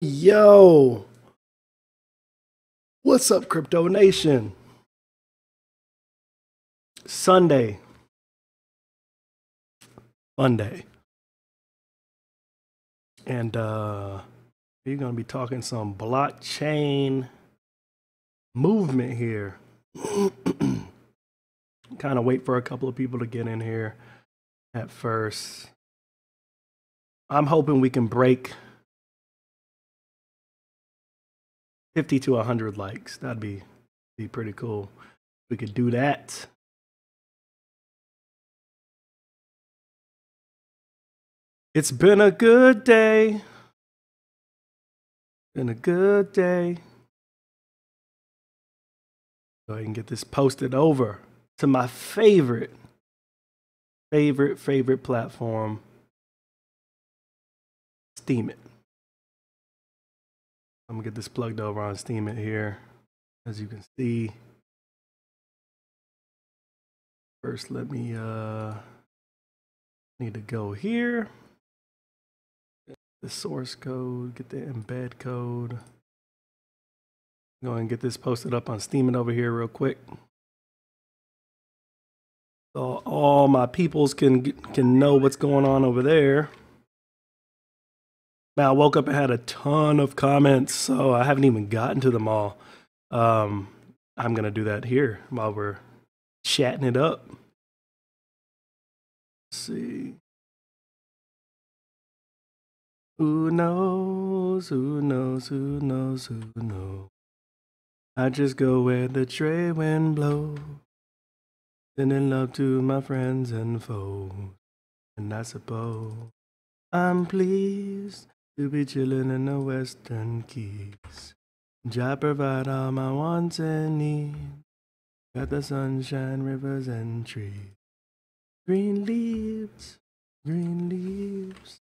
Yo, what's up, Crypto Nation? Sunday, Monday, and we're gonna be talking some blockchain movement here. Kind of wait for a couple of people to get in here at first. I'm hoping we can break 50 to 100 likes. That'd be pretty cool. We could do that. It's been a good day. Been a good day. Go ahead and get this posted over to my favorite platform, Steemit. I'm gonna get this plugged over on Steemit here, as you can see. First, let me need to go here. The source code, get the embed code. Go ahead and get this posted up on Steemit over here real quick, so all my peoples can know what's going on over there. Now, I woke up and had a ton of comments, so I haven't even gotten to them all. I'm gonna do that here while we're chatting it up. Let's see. Who knows? Who knows? Who knows? Who knows? I just go where the trade wind blows, sending love to my friends and foes. And I suppose I'm pleased to be chilling in the Western Keys. Jah provide all my wants and needs. Got the sunshine, rivers, and trees. Green leaves, green leaves.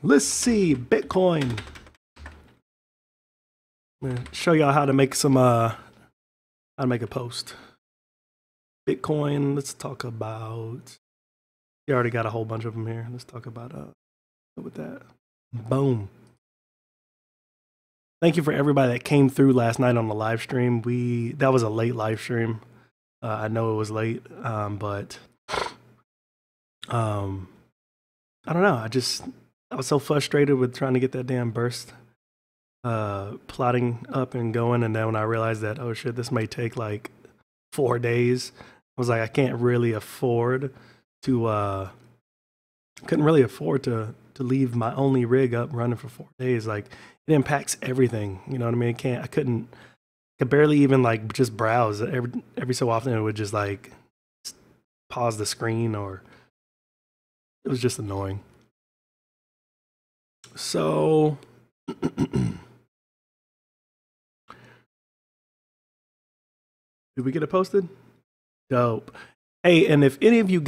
Let's see, Bitcoin. I'm gonna show y'all how to make some how to make a post. Bitcoin, let's talk about, you already got a whole bunch of them here. Let's talk about with that. Boom. Thank you for everybody that came through last night on the live stream. That was a late live stream. I know it was late, but I don't know. I was so frustrated with trying to get that damn burst plotting up and going, and then when I realized that, oh shit, this may take like 4 days, I was like, I can't really afford to couldn't really afford to leave my only rig up running for 4 days. Like, it impacts everything, you know what I mean? I could barely even like just browse. Every so often it would just like pause the screen, or it was just annoying. So did we get it posted? Dope. Hey, and if any of you,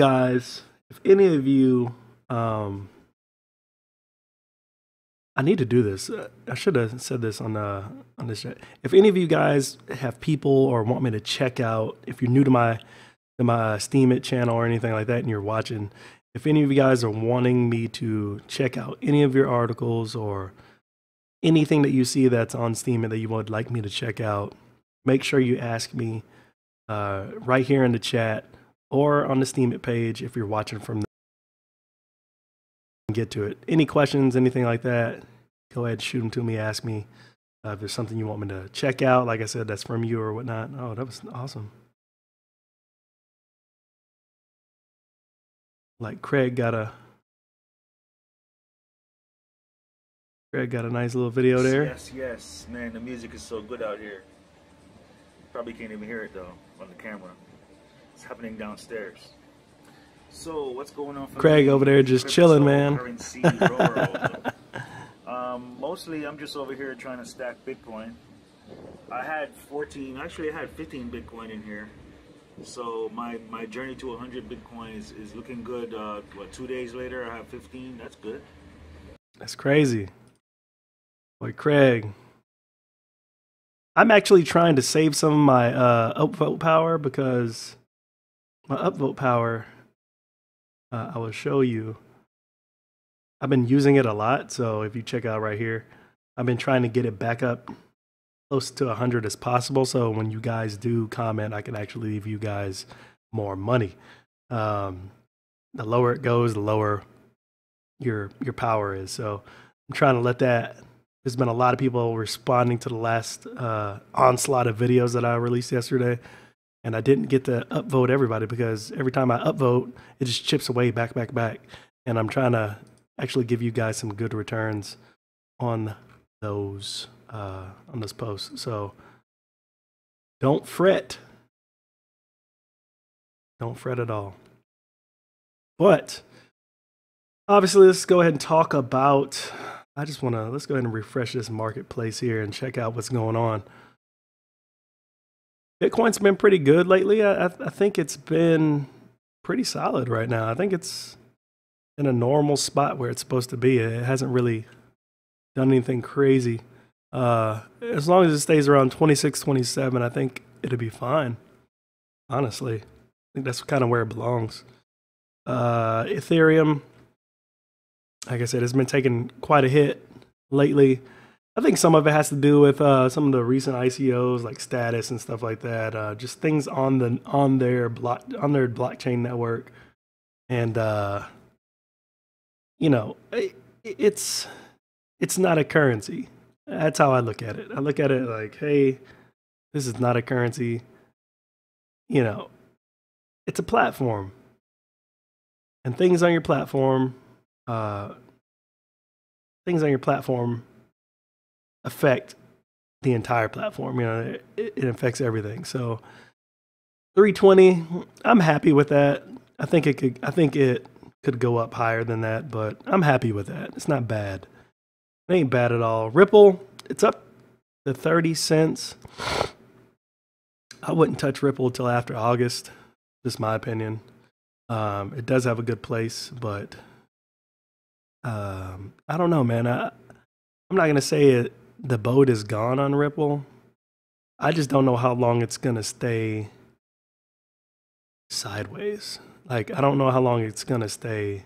I need to do this. I should have said this on this chat. If any of you guys have people or want me to check out, if you're new to my Steemit channel or anything like that, and you're watching, if any of you guys are wanting me to check out any of your articles or anything that you see that's on Steemit that you would like me to check out, make sure you ask me right here in the chat or on the Steemit page if you're watching from there. Get to it. Any questions, anything like that, go ahead, shoot them to me, ask me. If there's something you want me to check out, like I said, that's from you or whatnot. Oh, that was awesome. Like Craig got a nice little video there. Yes, man, the music is so good out here. Probably can't even hear it though on the camera. It's happening downstairs. So what's going on for Craig over there just chilling, man. Mostly I'm just over here trying to stack Bitcoin. I had 15 Bitcoin in here. So my journey to 100 Bitcoin is looking good. 2 days later I have 15. That's good. That's crazy. Boy, Craig. I'm actually trying to save some of my upvote power, because my upvote power, I will show you. I've been using it a lot, so if you check out right here, I've been trying to get it back up close to 100 as possible. So when you guys do comment, I can actually leave you guys more money. The lower it goes, the lower your power is. So I'm trying to let that. There's been a lot of people responding to the last onslaught of videos that I released yesterday, and I didn't get to upvote everybody because every time I upvote, it just chips away back. And I'm trying to actually give you guys some good returns on those posts. So don't fret. Don't fret at all. But obviously, let's go ahead and talk about. Let's go ahead and refresh this marketplace here and check out what's going on. Bitcoin's been pretty good lately. I think it's been pretty solid right now. I think it's in a normal spot where it's supposed to be. It hasn't really done anything crazy. As long as it stays around 26, 27, I think it'll be fine. Honestly, I think that's kind of where it belongs. Ethereum, like I said, it's been taking quite a hit lately. I think some of it has to do with some of the recent ICOs, like Status and stuff like that. Just things on their blockchain network, and it's not a currency. That's how I look at it. I look at it like, hey, this is not a currency. It's a platform, and things on your platform affect the entire platform. It affects everything. So 320, I'm happy with that. I think it could go up higher than that, but I'm happy with that. It's not bad. It ain't bad at all. Ripple, it's up to 30 cents. I wouldn't touch Ripple until after August. Just my opinion. It does have a good place, but I don't know, man. I'm not gonna say the boat is gone on Ripple. I just don't know how long it's gonna stay sideways. Like, I don't know how long it's gonna stay,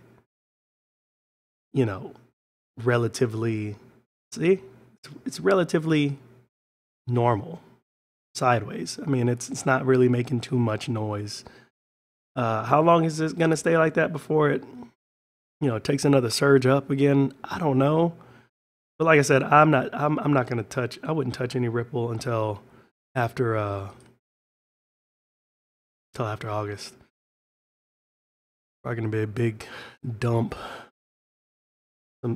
relatively. See, it's relatively normal sideways. I mean, it's not really making too much noise. How long is it gonna stay like that before it takes another surge up again? I don't know. But like I said, I'm not gonna touch. I wouldn't touch any Ripple until after August. Probably gonna be a big dump.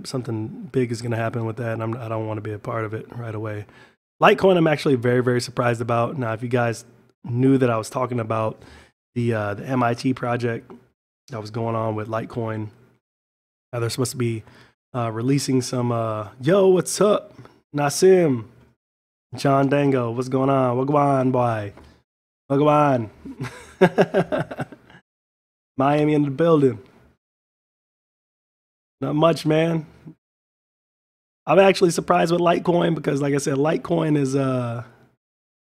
Something big is gonna happen with that, and I don't want to be a part of it right away. Litecoin, I'm actually very, very surprised about. Now, if you guys knew that I was talking about the MIT project that was going on with Litecoin, they're supposed to be releasing some. Yo, what's up, Nassim, John Dango? What's going on? Wagwan, boy. Wagwan. Miami in the building. Not much, man. I'm actually surprised with Litecoin because, like I said, Litecoin is on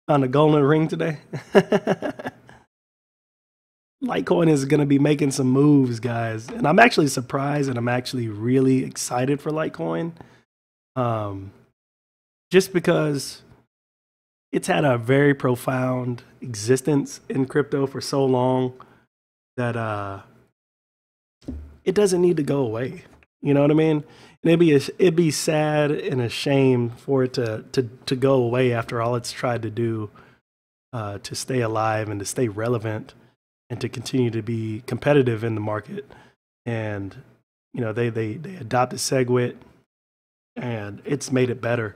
the golden ring today. Litecoin is going to be making some moves, guys. And I'm actually surprised, and I'm actually really excited for Litecoin. Just because it's had a very profound existence in crypto for so long that it doesn't need to go away. You know what I mean? And it'd be sad and a shame for it to go away after all it's tried to do to stay alive and to stay relevant and to continue to be competitive in the market. And they adopted SegWit, and it's made it better.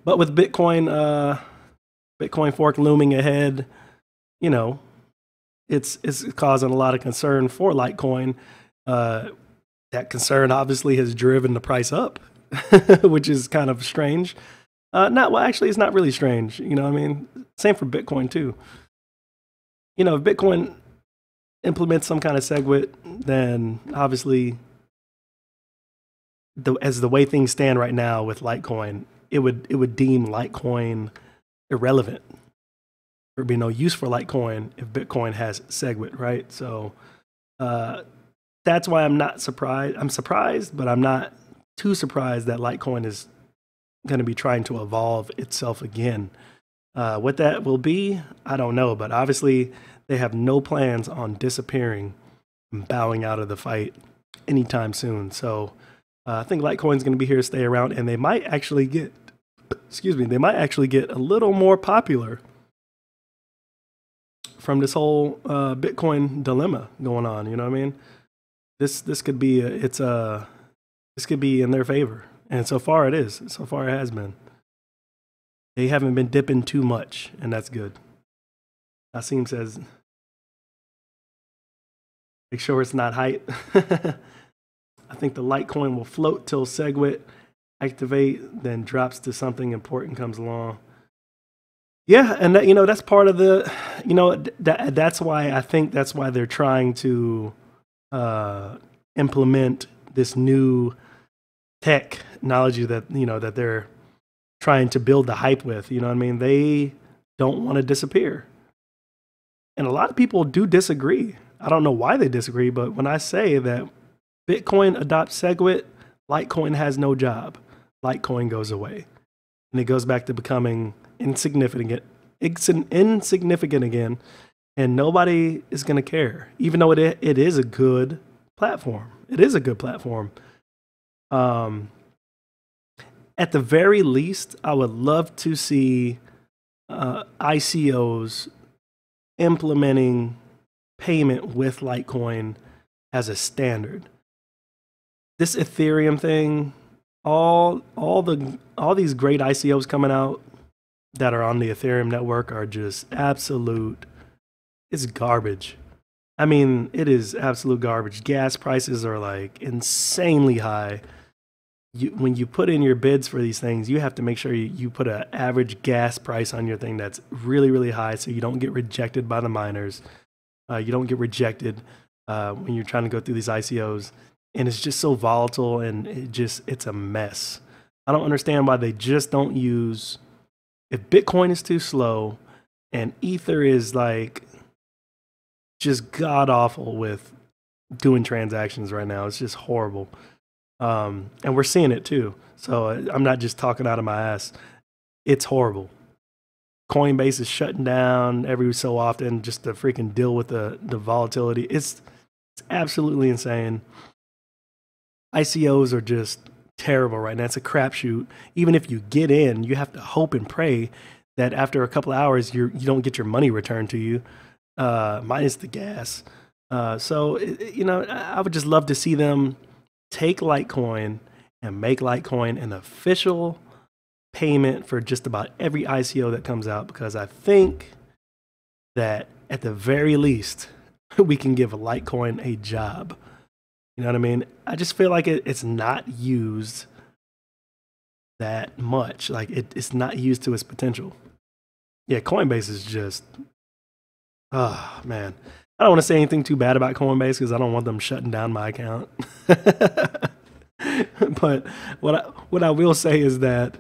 But with Bitcoin fork looming ahead, it's causing a lot of concern for Litecoin. That concern obviously has driven the price up, which is kind of strange. Actually, it's not really strange. You know what I mean? Same for Bitcoin too. If Bitcoin implements some kind of SegWit, then obviously, as the way things stand right now with Litecoin, it would deem Litecoin irrelevant. There would be no use for Litecoin if Bitcoin has SegWit, right? So that's why I'm not surprised. I'm surprised, but I'm not too surprised that Litecoin is going to be trying to evolve itself again. What that will be, I don't know, but obviously they have no plans on disappearing and bowing out of the fight anytime soon. So I think Litecoin is going to be here to stay around, and they might actually get, they might actually get a little more popular from this whole Bitcoin dilemma going on. You know what I mean? This could be this could be in their favor, and so far it is. So far it has been. They haven't been dipping too much, and that's good. Asim says, make sure it's not hype. I think the Litecoin will float till SegWit activate, then drops to something important comes along. Yeah, and that, that's part of the, that's why I think that's why they're trying to implement this new technology that, that they're trying to build the hype with. You know what I mean? They don't want to disappear. And a lot of people do disagree. I don't know why they disagree, but when I say that Bitcoin adopts SegWit, Litecoin has no job. Litecoin goes away. And it goes back to becoming insignificant again. And nobody is going to care, even though it is a good platform. It is a good platform. At the very least, I would love to see ICOs implementing payment with Litecoin as a standard. This Ethereum thing, all these great ICOs coming out that are on the Ethereum network are just absolute, it's garbage. I mean, it is absolute garbage. Gas prices are like insanely high. When you put in your bids for these things, you have to make sure you put an average gas price on your thing that's really, really high so you don't get rejected by the miners. You don't get rejected when you're trying to go through these ICOs. And it's just so volatile, and it's a mess. I don't understand why they just don't use, if Bitcoin is too slow and Ether is like just god awful with doing transactions right now. It's just horrible. And we're seeing it too. So I'm not just talking out of my ass. It's horrible. Coinbase is shutting down every so often just to freaking deal with the volatility. It's absolutely insane. ICOs are just terrible right now. It's a crapshoot. Even if you get in, you have to hope and pray that after a couple of hours you don't get your money returned to you, minus the gas. So I would just love to see them take Litecoin and make Litecoin an official payment for just about every ICO that comes out, because I think that at the very least we can give Litecoin a job. You know what I mean? I just feel like it's not used that much. Like it's not used to its potential. Yeah, Coinbase is just, oh man. I don't want to say anything too bad about Coinbase because I don't want them shutting down my account. But what I will say is that,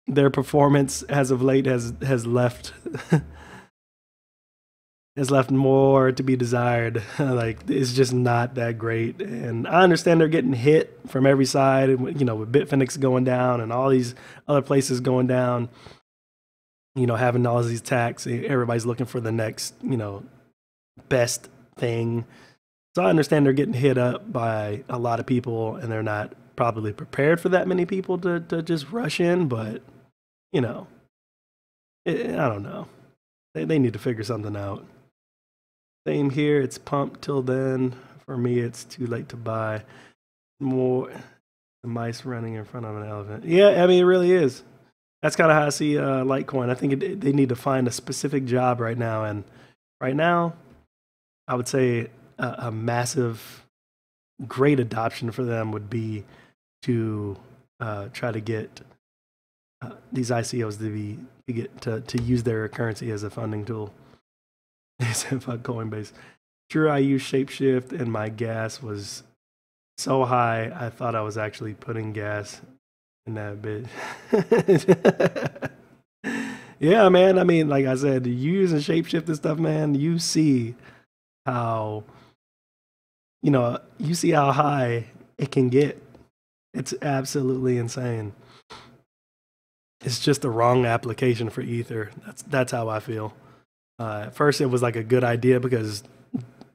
their performance as of late has left has left more to be desired. Like, it's just not that great. And I understand they're getting hit from every side, with Bitfinex going down and all these other places going down, having all these attacks. Everybody's looking for the next, best thing. So I understand they're getting hit up by a lot of people, and they're not probably prepared for that many people to just rush in. But, I don't know. They need to figure something out. Same here. It's pumped till then. For me, it's too late to buy. More the mice running in front of an elephant. Yeah, I mean, it really is. That's kind of how I see Litecoin. I think they need to find a specific job right now. And right now, I would say a massive, great adoption for them would be to try to get these ICOs to use their currency as a funding tool. They said fuck Coinbase. Sure, I used Shapeshift and my gas was so high I thought I was actually putting gas in that bit. Yeah, man. I mean, like I said, you using Shapeshift and stuff, man, you see how high it can get. It's absolutely insane. It's just the wrong application for Ether. That's how I feel. At first, it was like a good idea because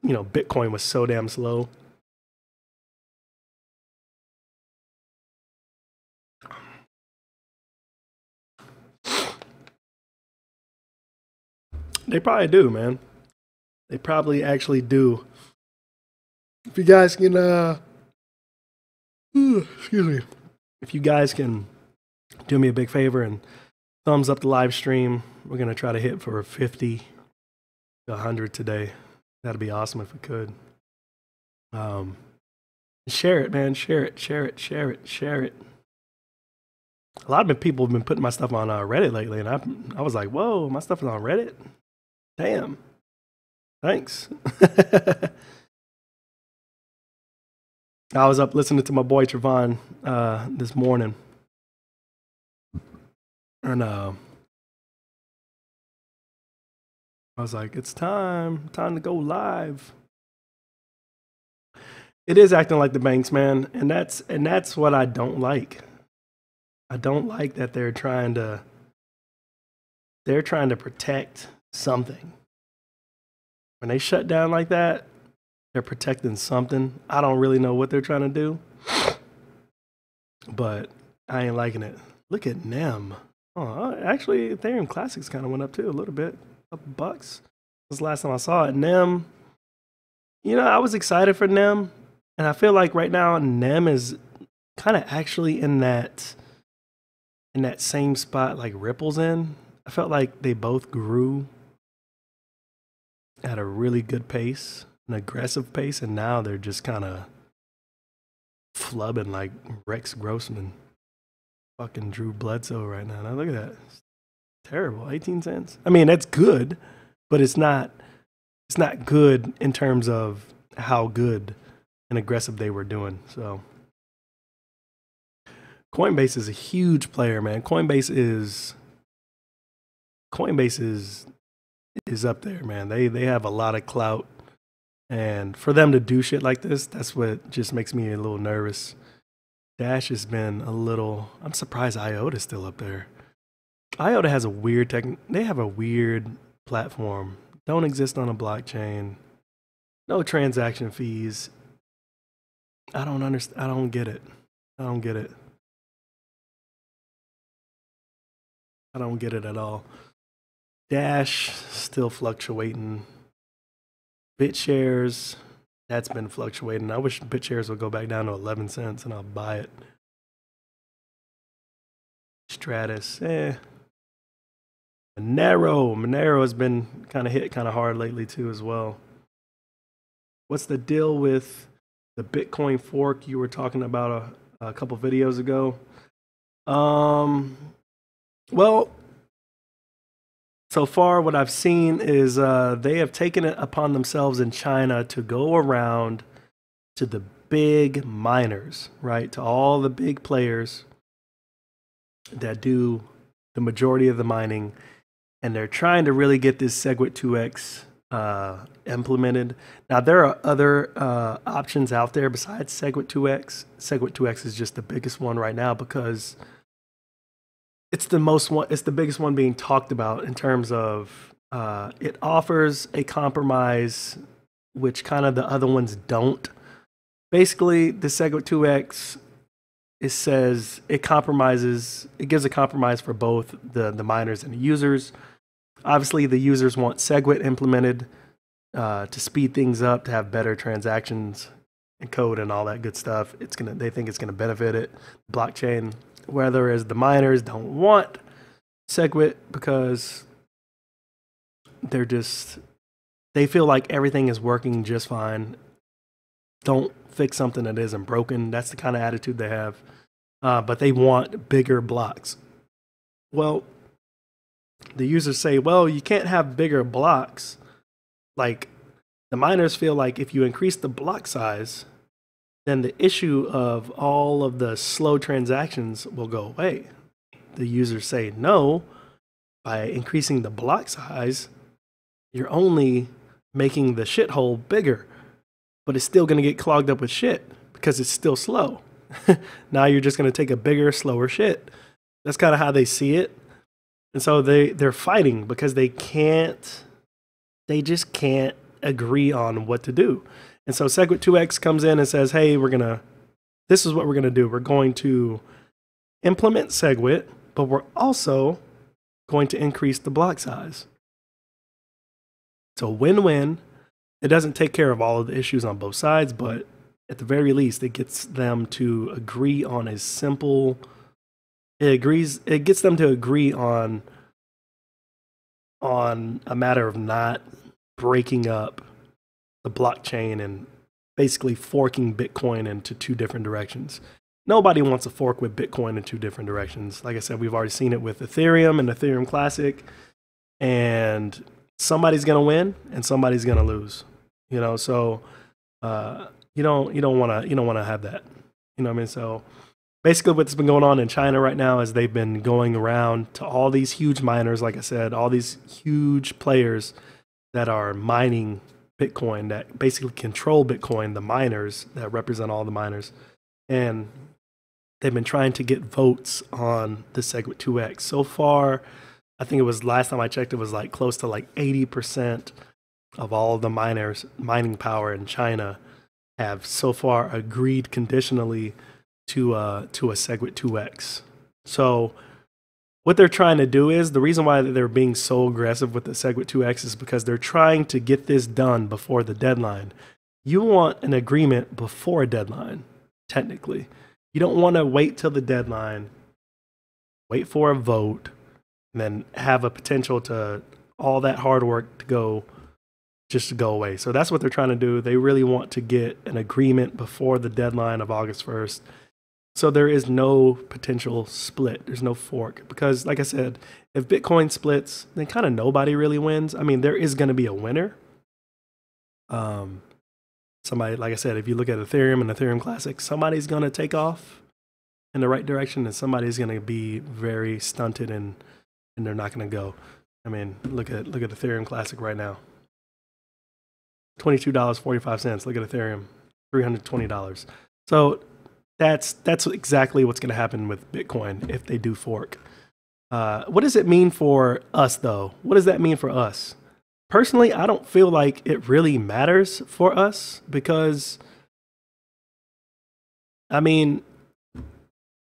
Bitcoin was so damn slow. They probably do, man. They probably actually do. If you guys can, excuse me. If you guys can do me a big favor and thumbs up the live stream, we're gonna try to hit for 50 to 100 today. That'd be awesome if we could. Share it, man. Share it. Share it. Share it. Share it. A lot of people have been putting my stuff on Reddit lately, and I was like, whoa, my stuff is on Reddit? Damn. Thanks. I was up listening to my boy Trevon this morning. And I was like, it's time to go live. It is acting like the banks, man, and that's what I don't like. I don't like that they're trying to protect something. When they shut down like that, they're protecting something. I don't really know what they're trying to do, but I ain't liking it. Look at NEM. Oh, actually, Ethereum Classics kind of went up too a little bit, a couple bucks. This was the last time I saw it. NEM, I was excited for NEM, and I feel like right now NEM is kind of actually in that same spot like Ripple's in. I felt like they both grew at a really good pace, an aggressive pace, and now they're just kind of flubbing like Rex Grossman. Fucking Drew Bledsoe right now. Now look at that. It's terrible. 18 cents. I mean, that's good, but it's not good in terms of how good and aggressive they were doing. So Coinbase is a huge player, man. Coinbase is up there, man. They have a lot of clout, and for them to do shit like this, that's what just makes me a little nervous. Dash has been a little. I'm surprised IOTA's still up there. IOTA has a weird they have a weird platform. Don't exist on a blockchain. No transaction fees. I don't understand. I don't get it. I don't get it. I don't get it at all. Dash still fluctuating. BitShares, that's been fluctuating. I wish BitShares would go back down to 11 cents and I'll buy it. Stratus, Monero has been kind of hit kind of hard lately too as well. What's the deal with the Bitcoin fork you were talking about a couple videos ago? Well, so far what I've seen is they have taken it upon themselves in China to go around to the big miners, right? To all the big players that do the majority of the mining, and they're trying to really get this SegWit 2x implemented. Now, there are other options out there besides SegWit 2x. SegWit 2x is just the biggest one right now because it's the biggest one being talked about in terms of it offers a compromise, which kind of the other ones don't. Basically, the SegWit 2x, it says it gives a compromise for both the miners and the users. Obviously, the users want SegWit implemented to speed things up, to have better transactions and code and all that good stuff. They think it's gonna benefit it, blockchain. Whereas the miners don't want SegWit because they feel like everything is working just fine. Don't fix something that isn't broken. That's the kind of attitude they have. But they want bigger blocks. Well, the users say, well, you can't have bigger blocks. Like, the miners feel like if you increase the block size, then the issue of all of the slow transactions will go away. The users say, no, by increasing the block size, you're only making the shithole bigger, but it's still going to get clogged up with shit because it's still slow. Now you're just going to take a bigger, slower shit. That's kind of how they see it. And so they're fighting because they just can't agree on what to do. And so SegWit2x comes in and says, hey, this is what we're going to do. We're going to implement SegWit, but we're also going to increase the block size. So win-win. It doesn't take care of all of the issues on both sides, but at the very least, it gets them to agree on a simple. It gets them to agree on a matter of not breaking up the blockchain and basically forking Bitcoin into two different directions. Nobody wants to fork with Bitcoin in two different directions. Like I said, we've already seen it with Ethereum and Ethereum Classic, and somebody's going to win and somebody's going to lose. You know, so you don't want to have that. You know what I mean? So basically what's been going on in China right now is they've been going around to all these huge miners, like I said, all these huge players that are mining Bitcoin, that basically control Bitcoin, the miners that represent all the miners. And they've been trying to get votes on the SegWit2x. So far, I think it was last time I checked, it was like close to like 80% of all of the miners, mining power in China have so far agreed conditionally to a SegWit2x. So what they're trying to do is, the reason why they're being so aggressive with the SegWit2x is because they're trying to get this done before the deadline. You want an agreement before a deadline, technically. You don't want to wait till the deadline, wait for a vote, and then have a potential to all that hard work to go away. So that's what they're trying to do. They really want to get an agreement before the deadline of August 1st. So there is no potential split. There's no fork. Because like I said, if Bitcoin splits, then kind of nobody really wins. I mean, there is going to be a winner. Somebody, like I said, if you look at Ethereum and Ethereum Classic, somebody's going to take off in the right direction and somebody's going to be very stunted and they're not going to go. I mean, look at Ethereum Classic right now. $22.45. Look at Ethereum, $320. So that's exactly what's going to happen with Bitcoin if they do fork. What does it mean for us, though? What does that mean for us? Personally, I don't feel like it really matters for us because, I mean,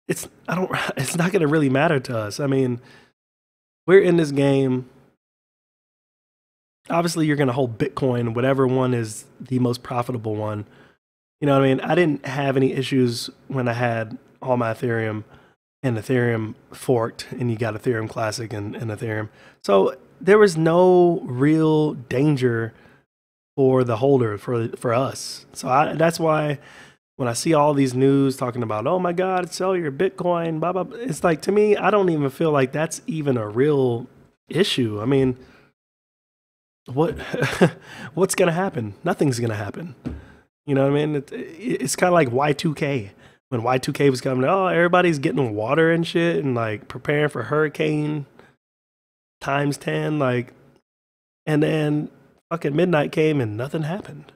it's not going to really matter to us. I mean, we're in this game. Obviously, you're going to hold Bitcoin, whatever one is the most profitable one. You know what I mean? I didn't have any issues when I had all my Ethereum and Ethereum forked, and you got Ethereum Classic and Ethereum. So there was no real danger for the holder, for us. So that's why when I see all these news talking about, oh my God, sell your Bitcoin, blah, blah, blah, it's like, to me, I don't even feel like that's even a real issue. I mean, what's going to happen? Nothing's going to happen. You know what I mean? It's kind of like Y2K. When Y2K was coming, oh, everybody's getting water and shit and like preparing for hurricane times 10, like, and then fucking midnight came and nothing happened.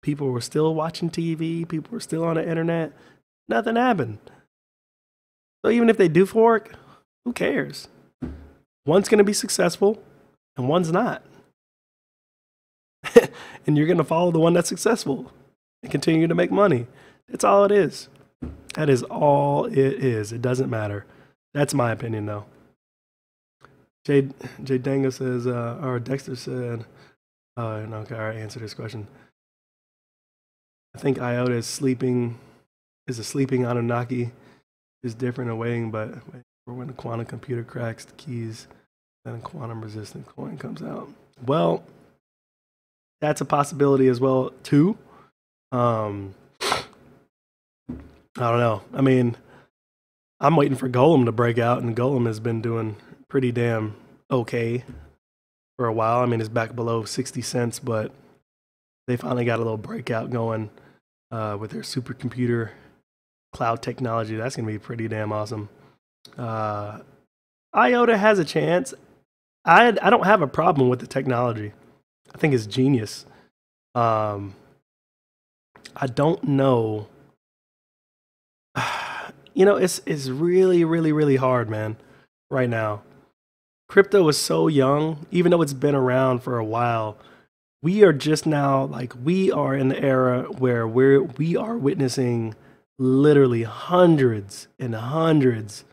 People were still watching TV. People were still on the internet. Nothing happened. So even if they do fork, who cares? One's going to be successful and one's not. And you're going to follow the one that's successful and continue to make money. That's all it is. That is all it is. It doesn't matter. That's my opinion, though. Jay Dango says, or Dexter said, okay, I answered this question. I think IOTA is a sleeping Anunnaki. Is different and waiting, but for when the quantum computer cracks the keys, then a quantum resistant coin comes out. Well, that's a possibility as well, too. I don't know. I mean, I'm waiting for Golem to break out, and Golem has been doing pretty damn okay for a while. I mean, it's back below 60 cents, but they finally got a little breakout going with their supercomputer cloud technology. That's going to be pretty damn awesome. IOTA has a chance. I don't have a problem with the technology. I think it's genius. I don't know you know, it's really, really, really hard, man, right now. Crypto is so young, even though it's been around for a while. We are just now, like, we are in the era where we are witnessing literally hundreds and hundreds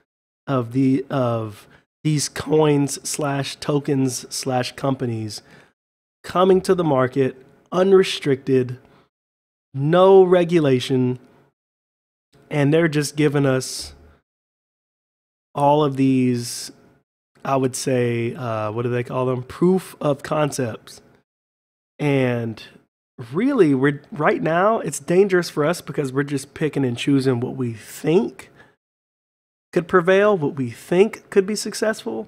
of these coins slash tokens slash companies coming to the market unrestricted, no regulation, and they're just giving us all of these, I would say, what do they call them? Proof of concepts. And really, we're right now, it's dangerous for us because we're just picking and choosing what we think could prevail, what we think could be successful.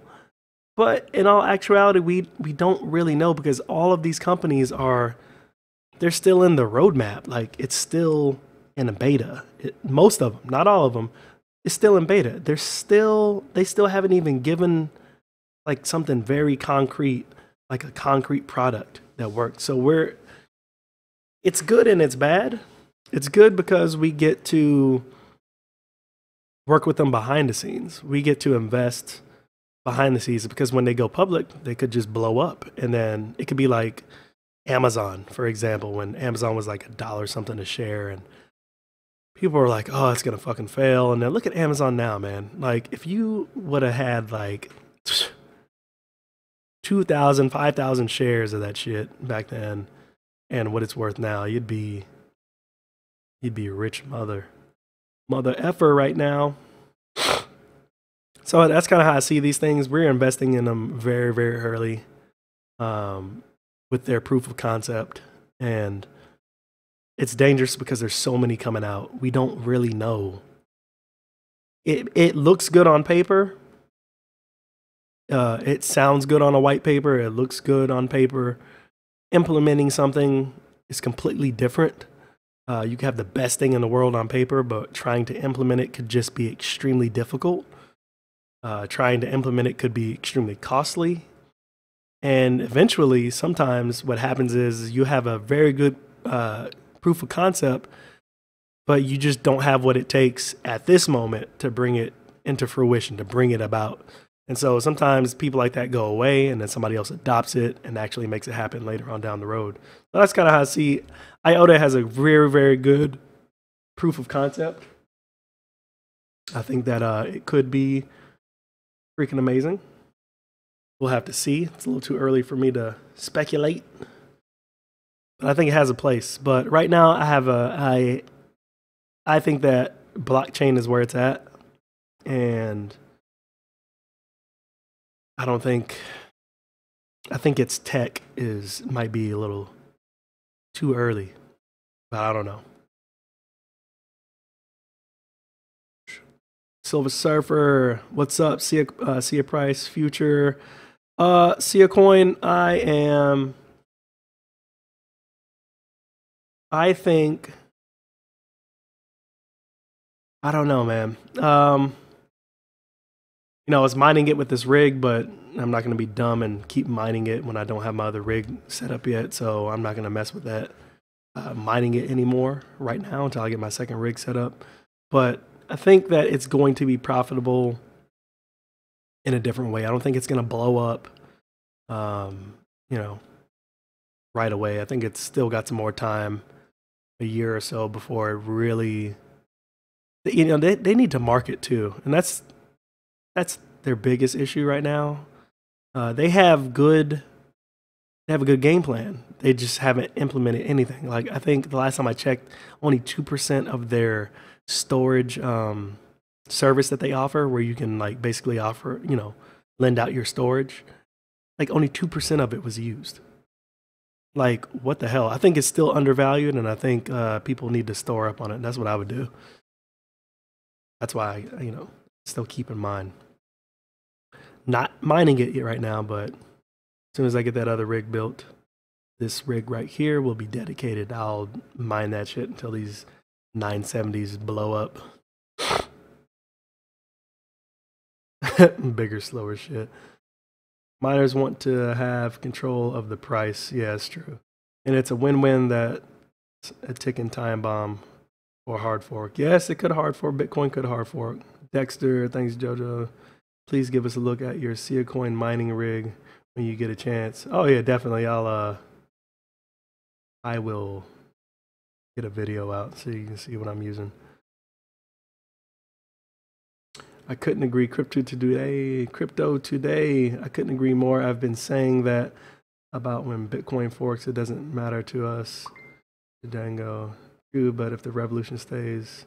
But in all actuality, we don't really know because all of these companies they're still in the roadmap. Like, it's still in a beta. Most of them, not all of them, is still in beta. They still haven't even given like something very concrete, like a concrete product that works. So it's good and it's bad. It's good because we get to work with them behind the scenes. We get to invest behind the scenes because when they go public, they could just blow up. And then it could be like Amazon, for example, when Amazon was like $1 something a share and people were like, oh, it's going to fucking fail. And then look at Amazon now, man. Like, if you would have had like 2,000, 5,000 shares of that shit back then and what it's worth now, you'd be a rich mother effer right now. So that's kind of how I see these things. We're investing in them very, very early with their proof of concept. And it's dangerous because there's so many coming out. We don't really know. It looks good on paper. It sounds good on a white paper. It looks good on paper. Implementing something is completely different. You can have the best thing in the world on paper, but trying to implement it could just be extremely difficult. Trying to implement it could be extremely costly. And eventually, sometimes what happens is you have a very good proof of concept, but you just don't have what it takes at this moment to bring it into fruition, to bring it about. And so sometimes people like that go away and then somebody else adopts it and actually makes it happen later on down the road. So that's kind of how I see IOTA has a very, very good proof of concept. I think that it could be freaking amazing. We'll have to see. It's a little too early for me to speculate. But I think it has a place. But right now I think that blockchain is where it's at. And I think its tech might be a little too early, but I don't know. Silver Surfer, what's up? See a price future. See a coin. I don't know, man. I was mining it with this rig, but I'm not going to be dumb and keep mining it when I don't have my other rig set up yet. So I'm not going to mess with that mining it anymore right now until I get my second rig set up. But I think that it's going to be profitable in a different way. I don't think it's going to blow up, right away. I think it's still got some more time, a year or so before it really, they need to market too. And that's their biggest issue right now. They have a good game plan. They just haven't implemented anything. Like, I think the last time I checked, only 2% of their storage service that they offer, where you can like basically offer, lend out your storage, like only 2% of it was used. Like, what the hell? I think it's still undervalued, and I think people need to store up on it. That's what I would do. That's why still keep in mind not mining it yet right now, but as soon as I get that other rig built, this rig right here will be dedicated. I'll mine that shit until these 970s blow up. Bigger, slower shit. Miners want to have control of the price. Yeah, it's true. And it's a win-win. That's a ticking time bomb or hard fork. Yes, it could hard fork. Bitcoin could hard fork. Dexter, thanks Jojo. Please give us a look at your Coin mining rig when you get a chance. Oh yeah, definitely. I will get a video out so you can see what I'm using. I couldn't agree. Crypto today. I couldn't agree more. I've been saying that about when Bitcoin forks, it doesn't matter to us. Dango. True, but if the revolution stays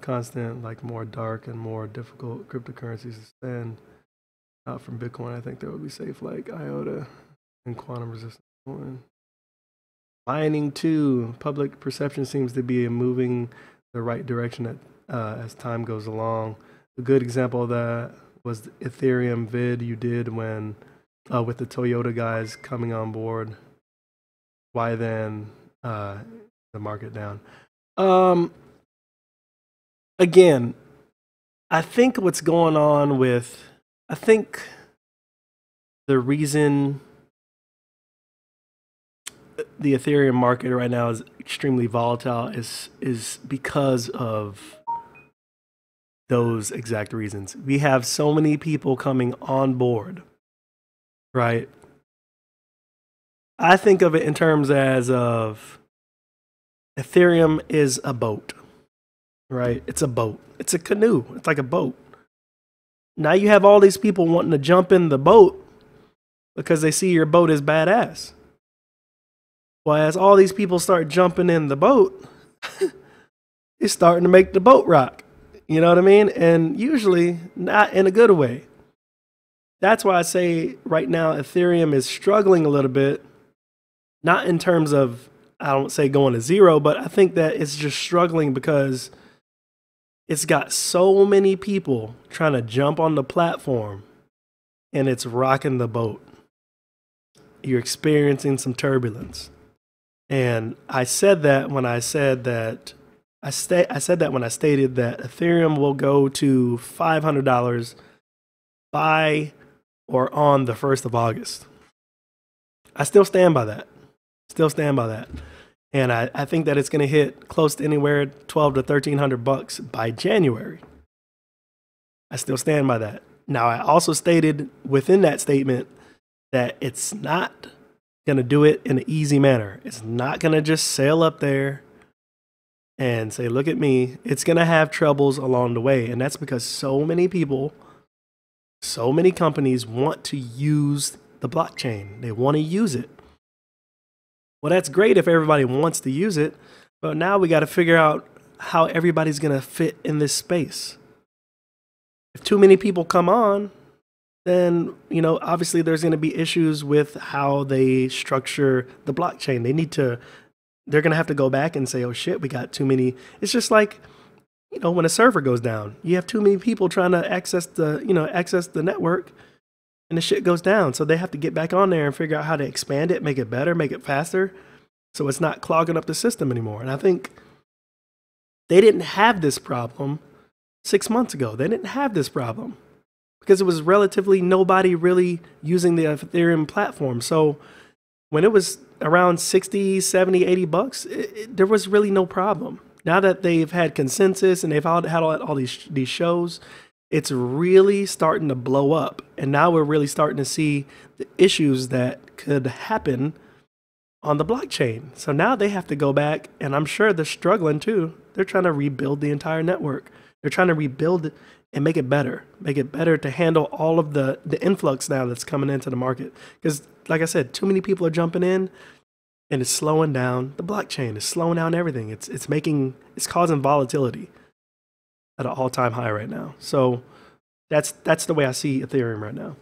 constant, like more dark and more difficult cryptocurrencies to stand out from Bitcoin, I think that would be safe, like IOTA and quantum resistant coin. Mining too. Public perception seems to be moving the right direction as time goes along. A good example of that was the Ethereum vid you did when with the Toyota guys coming on board. Why then the market down? Again, I think what's going on with, I think the reason the Ethereum market right now is extremely volatile is because of those exact reasons. We have so many people coming on board, right? I think of it in terms as of Ethereum is a boat, right? It's a boat. It's a canoe. It's like a boat. Now you have all these people wanting to jump in the boat because they see your boat is badass. Well, as all these people start jumping in the boat, it's starting to make the boat rock. You know what I mean? And usually not in a good way. That's why I say right now Ethereum is struggling a little bit. Not in terms of, I don't say going to zero, but I think that it's just struggling because it's got so many people trying to jump on the platform and it's rocking the boat. You're experiencing some turbulence. And I said that when I said that I said that when I stated that Ethereum will go to $500 by or on the 1st of August. I still stand by that. And I think that it's going to hit close to anywhere $1,200 to $1,300 by January. I still stand by that. Now, I also stated within that statement that it's not going to do it in an easy manner. It's not going to just sail up there and say, look at me. It's going to have troubles along the way. And that's because so many people, so many companies want to use the blockchain. They want to use it. Well, that's great if everybody wants to use it, but now we got to figure out how everybody's going to fit in this space. If too many people come on, then, you know, obviously there's going to be issues with how they structure the blockchain. They're going to have to go back and say, oh shit, we got too many. It's just like, you know, when a server goes down, you have too many people trying to access the network. And the shit goes down. So they have to get back on there and figure out how to expand it, make it better, make it faster. So it's not clogging up the system anymore. And I think they didn't have this problem 6 months ago. They didn't have this problem because it was relatively nobody really using the Ethereum platform. So when it was around 60, 70, 80 bucks, there was really no problem. Now that they've had consensus and they've had all these shows, it's really starting to blow up. And now we're really starting to see the issues that could happen on the blockchain. So now they have to go back, and I'm sure they're struggling too. They're trying to rebuild the entire network. They're trying to rebuild it and make it better to handle all of the influx now that's coming into the market. Because like I said, too many people are jumping in and it's slowing down the blockchain. It's slowing down everything. It's causing volatility at an all-time high right now. So that's the way I see Ethereum right now.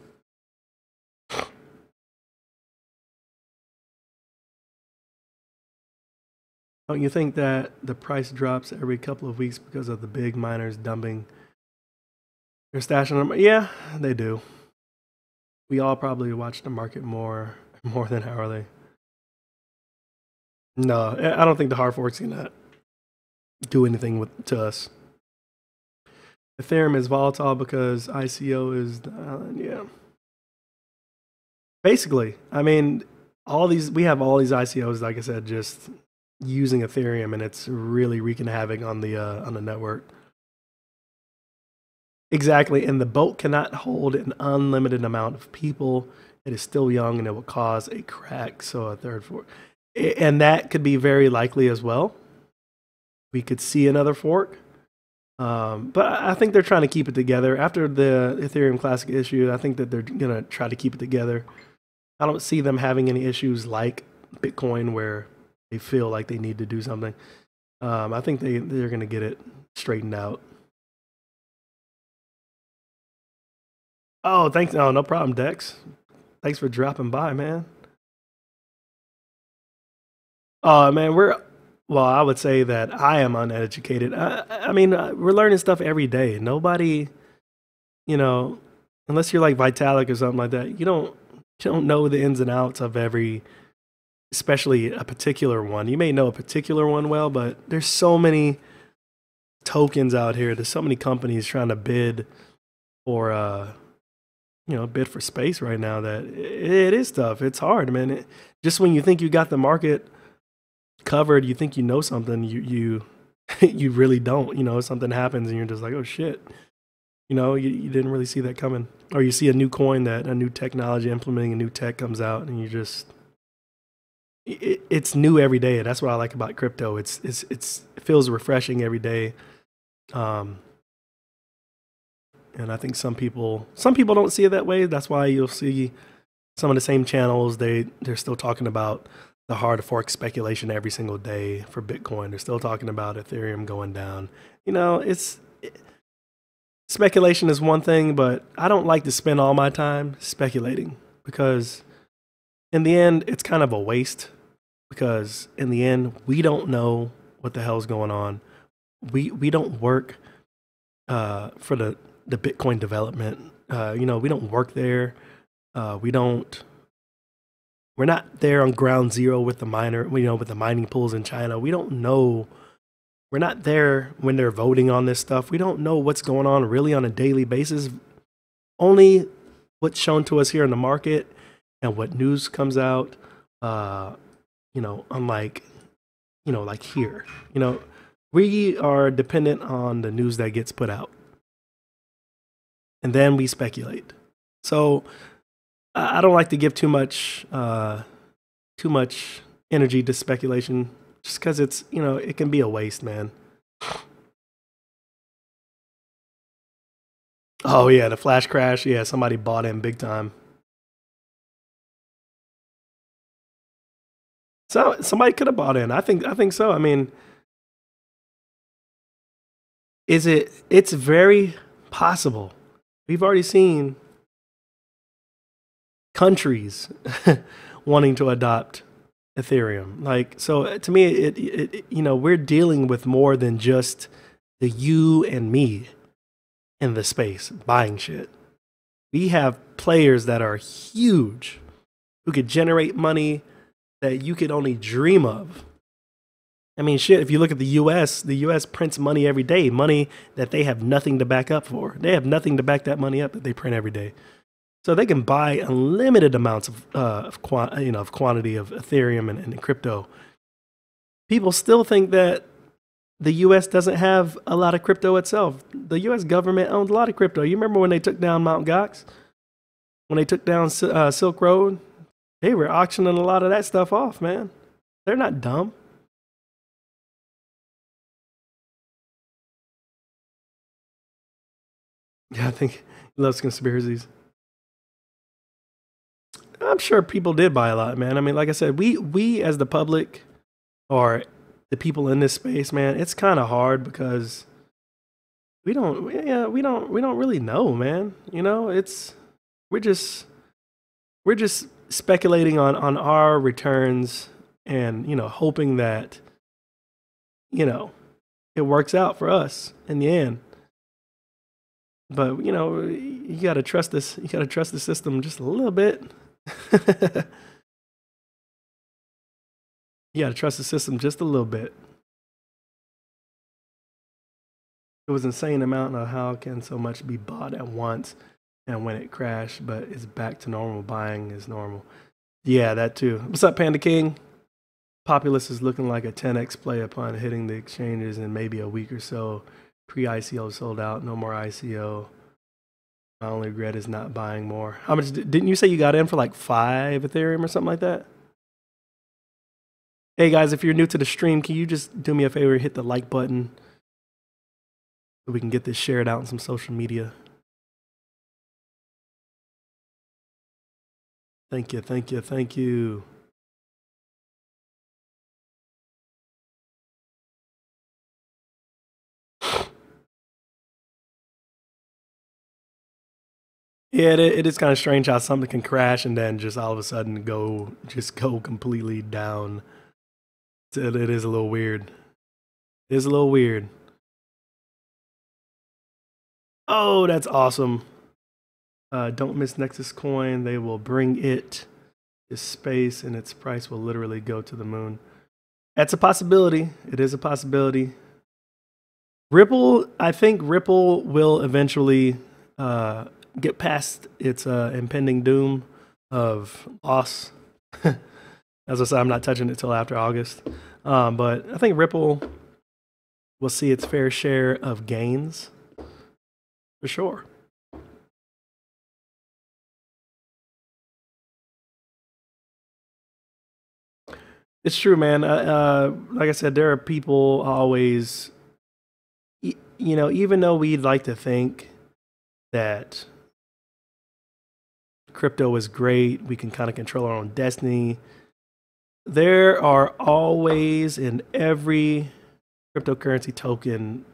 Don't you think that the price drops every couple of weeks because of the big miners dumping their stash on them? Yeah, they do. We all probably watch the market more than hourly. No, I don't think the hard fork's gonna do anything to us. Ethereum is volatile because ICO is yeah. Basically, I mean, we have all these ICOs, like I said, just using Ethereum, and it's really wreaking havoc on the network. Exactly, and the boat cannot hold an unlimited amount of people. It is still young, and it will cause a crack. So a third fork, and that could be very likely as well. We could see another fork, but I think they're trying to keep it together after the Ethereum Classic issue. I think that they're gonna try to keep it together. I don't see them having any issues like Bitcoin where they feel like they need to do something. I think they're gonna get it straightened out. Oh, thanks. Oh, no problem, Dex. Thanks for dropping by, man. Man, well, I would say that I am uneducated. I mean, we're learning stuff every day. Nobody, you know, unless you're like Vitalik or something like that, you don't know the ins and outs of every, especially a particular one. You may know a particular one well, but there's so many tokens out here. There's so many companies trying to bid for bid for space right now that it is tough. It's hard, man. Just when you think you got the market covered, you think you know something, you you really don't. Something happens and you're just like, oh shit. You didn't really see that coming. Or you see a new coin, that a new technology implementing a new tech comes out, and you just it's new every day. That's what I like about crypto. It feels refreshing every day. And I think some people don't see it that way. That's why you'll see some of the same channels. They're still talking about the hard fork speculation every single day for Bitcoin. They're still talking about Ethereum going down. Speculation is one thing, but I don't like to spend all my time speculating, because in the end, it's kind of a waste, because in the end, we don't know what the hell's going on. We don't work for the Bitcoin development. We don't work there. We're not there on ground zero with the with the mining pools in China. We don't know. We're not there when they're voting on this stuff. We don't know what's going on really on a daily basis. Only what's shown to us here in the market and what news comes out. Unlike, like here, we are dependent on the news that gets put out, and then we speculate. So I don't like to give too much energy to speculation, just because it's it can be a waste, man. Oh yeah, the flash crash. Yeah, somebody bought in big time. So somebody could have bought in. I think so. I mean, it's very possible. We've already seen countries wanting to adopt Ethereum. So to me, we're dealing with more than just the you and me in the space buying shit. We have players that are huge who could generate money that you could only dream of. I mean, shit, if you look at the US prints money every day, money that they have nothing to back up for. They have nothing to back that money up that they print every day. So they can buy unlimited amounts of quantity of Ethereum and crypto. People still think that the US doesn't have a lot of crypto itself. The US government owns a lot of crypto. You remember when they took down Mt. Gox? When they took down Silk Road? They were auctioning a lot of that stuff off, man. They're not dumb. Yeah, I think he loves conspiracies. I'm sure people did buy a lot, man. I mean, like I said, we as the public, or the people in this space, man, it's kind of hard because we don't really know, man. We're just speculating on our returns, and hoping that it works out for us in the end. But you gotta trust this. You gotta trust the system just a little bit. You gotta trust the system just a little bit. It was insane amount of how can so much be bought at once, and when it crashed, but it's back to normal. Buying is normal. Yeah, that too. What's up, Panda King? Populous is looking like a 10x play upon hitting the exchanges in maybe a week or so. Pre-ICO sold out, no more ICO. My only regret is not buying more. How much didn't you say you got in for like 5 Ethereum or something like that? Hey guys, if you're new to the stream, can you just do me a favor, hit the like button so we can get this shared out on some social media? Thank you, thank you, thank you. Yeah, it is kind of strange how something can crash and then just all of a sudden go completely down. It is a little weird. It is a little weird. Oh, that's awesome. Don't miss Nexus Coin. They will bring it to space and its price will literally go to the moon. That's a possibility. It is a possibility. Ripple, I think Ripple will eventually get past its impending doom of loss. As I said, I'm not touching it till after August. But I think Ripple will see its fair share of gains for sure. It's true, man. Like I said, there are people always, you know, even though we'd like to think that crypto is great, we can kind of control our own destiny. There are always in every cryptocurrency token,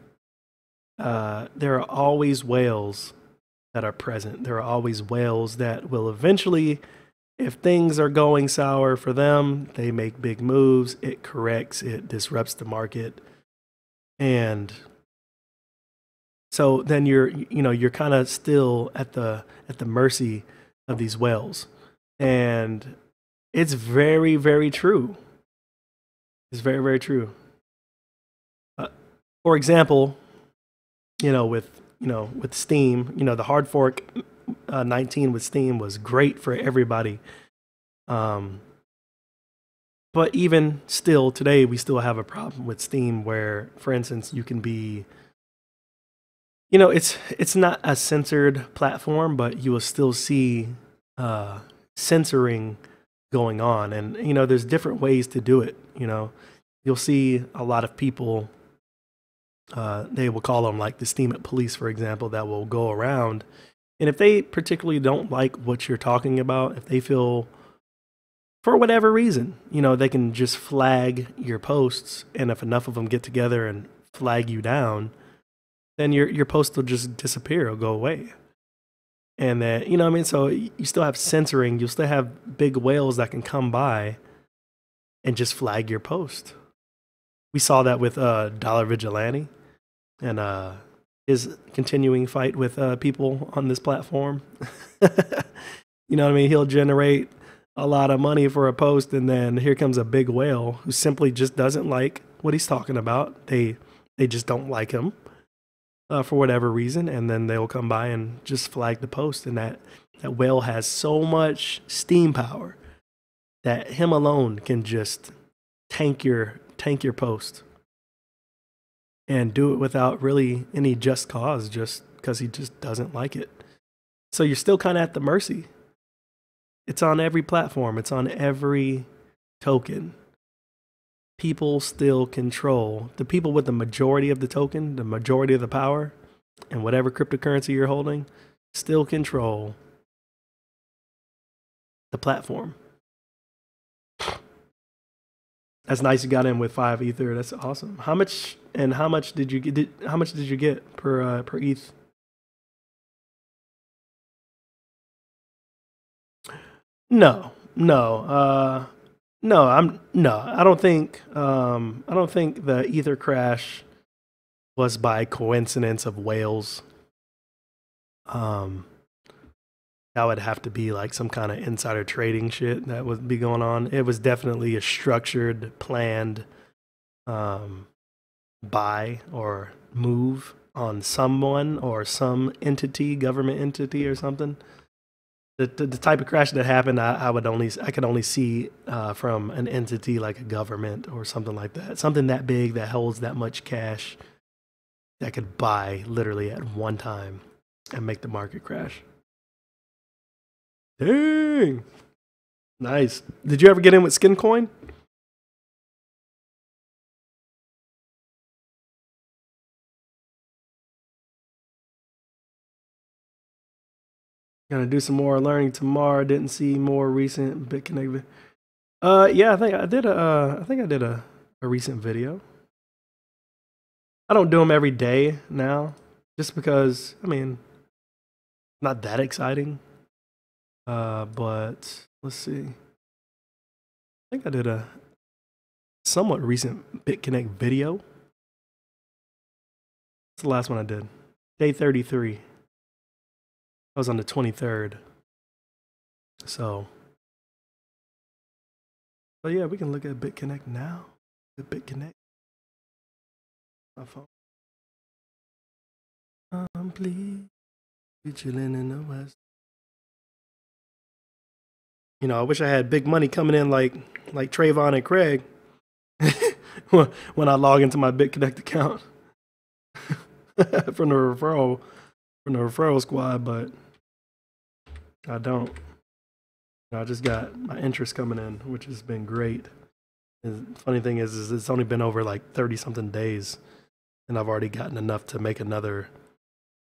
there are always whales that are present. There are always whales that will eventually, if things are going sour for them, they make big moves, it corrects, it disrupts the market. And so then you're kind of still at the mercy of these whales. And it's very, very true. It's very, very true. For example, with Steam, the hard fork 19 with Steam was great for everybody. But even still today, we still have a problem with Steam where, for instance, you can be, it's not a censored platform, but you will still see censoring going on. And, there's different ways to do it. You'll see a lot of people, they will call them like the Steam police, for example, that will go around. And if they particularly don't like what you're talking about, if they feel, for whatever reason, they can just flag your posts. And if enough of them get together and flag you down, then your post will just disappear or go away. And then, so you still have censoring. You'll still have big whales that can come by and just flag your post. We saw that with Dollar Vigilante and his continuing fight with people on this platform. You know what I mean? He'll generate a lot of money for a post, and then here comes a big whale who simply just doesn't like what he's talking about. They just don't like him for whatever reason, and then they'll come by and just flag the post. And that whale has so much steam power that him alone can just tank your post and do it without really any just cause, just because he just doesn't like it. So you're still kind of at the mercy. It's on every platform. It's on every token. People still control. The people with the majority of the token, the majority of the power, and whatever cryptocurrency you're holding, still control the platform. That's nice. You got in with 5 Ether. That's awesome. How much did you get? How much did you get per ETH? No. I don't think the Ether crash was by coincidence of whales. That would have to be like some kind of insider trading shit that would be going on. It was definitely a structured, planned buy or move on someone or some entity, government entity or something. the type of crash that happened, I could only see from an entity like a government or something like that, something that big that holds that much cash that could buy literally at one time and make the market crash. Dang, nice. Did you ever get in with Skin Coin? Gonna do some more learning tomorrow. Didn't see more recent Bitconnect. Yeah, I think I did a recent video. I don't do them every day now, just because I mean, not that exciting. But let's see. I think I did a somewhat recent Bitconnect video. That's the last one I did. Day 33. I was on the 23rd. So, but yeah, we can look at Bitconnect now. The Bitconnect. My phone. Please, you chilling in the West. You know, I wish I had big money coming in like Trayvon and Craig when I log into my Bitconnect account from the referral squad, but I don't. I just got my interest coming in, which has been great. And the funny thing is it's only been over like 30 something days, and I've already gotten enough to make another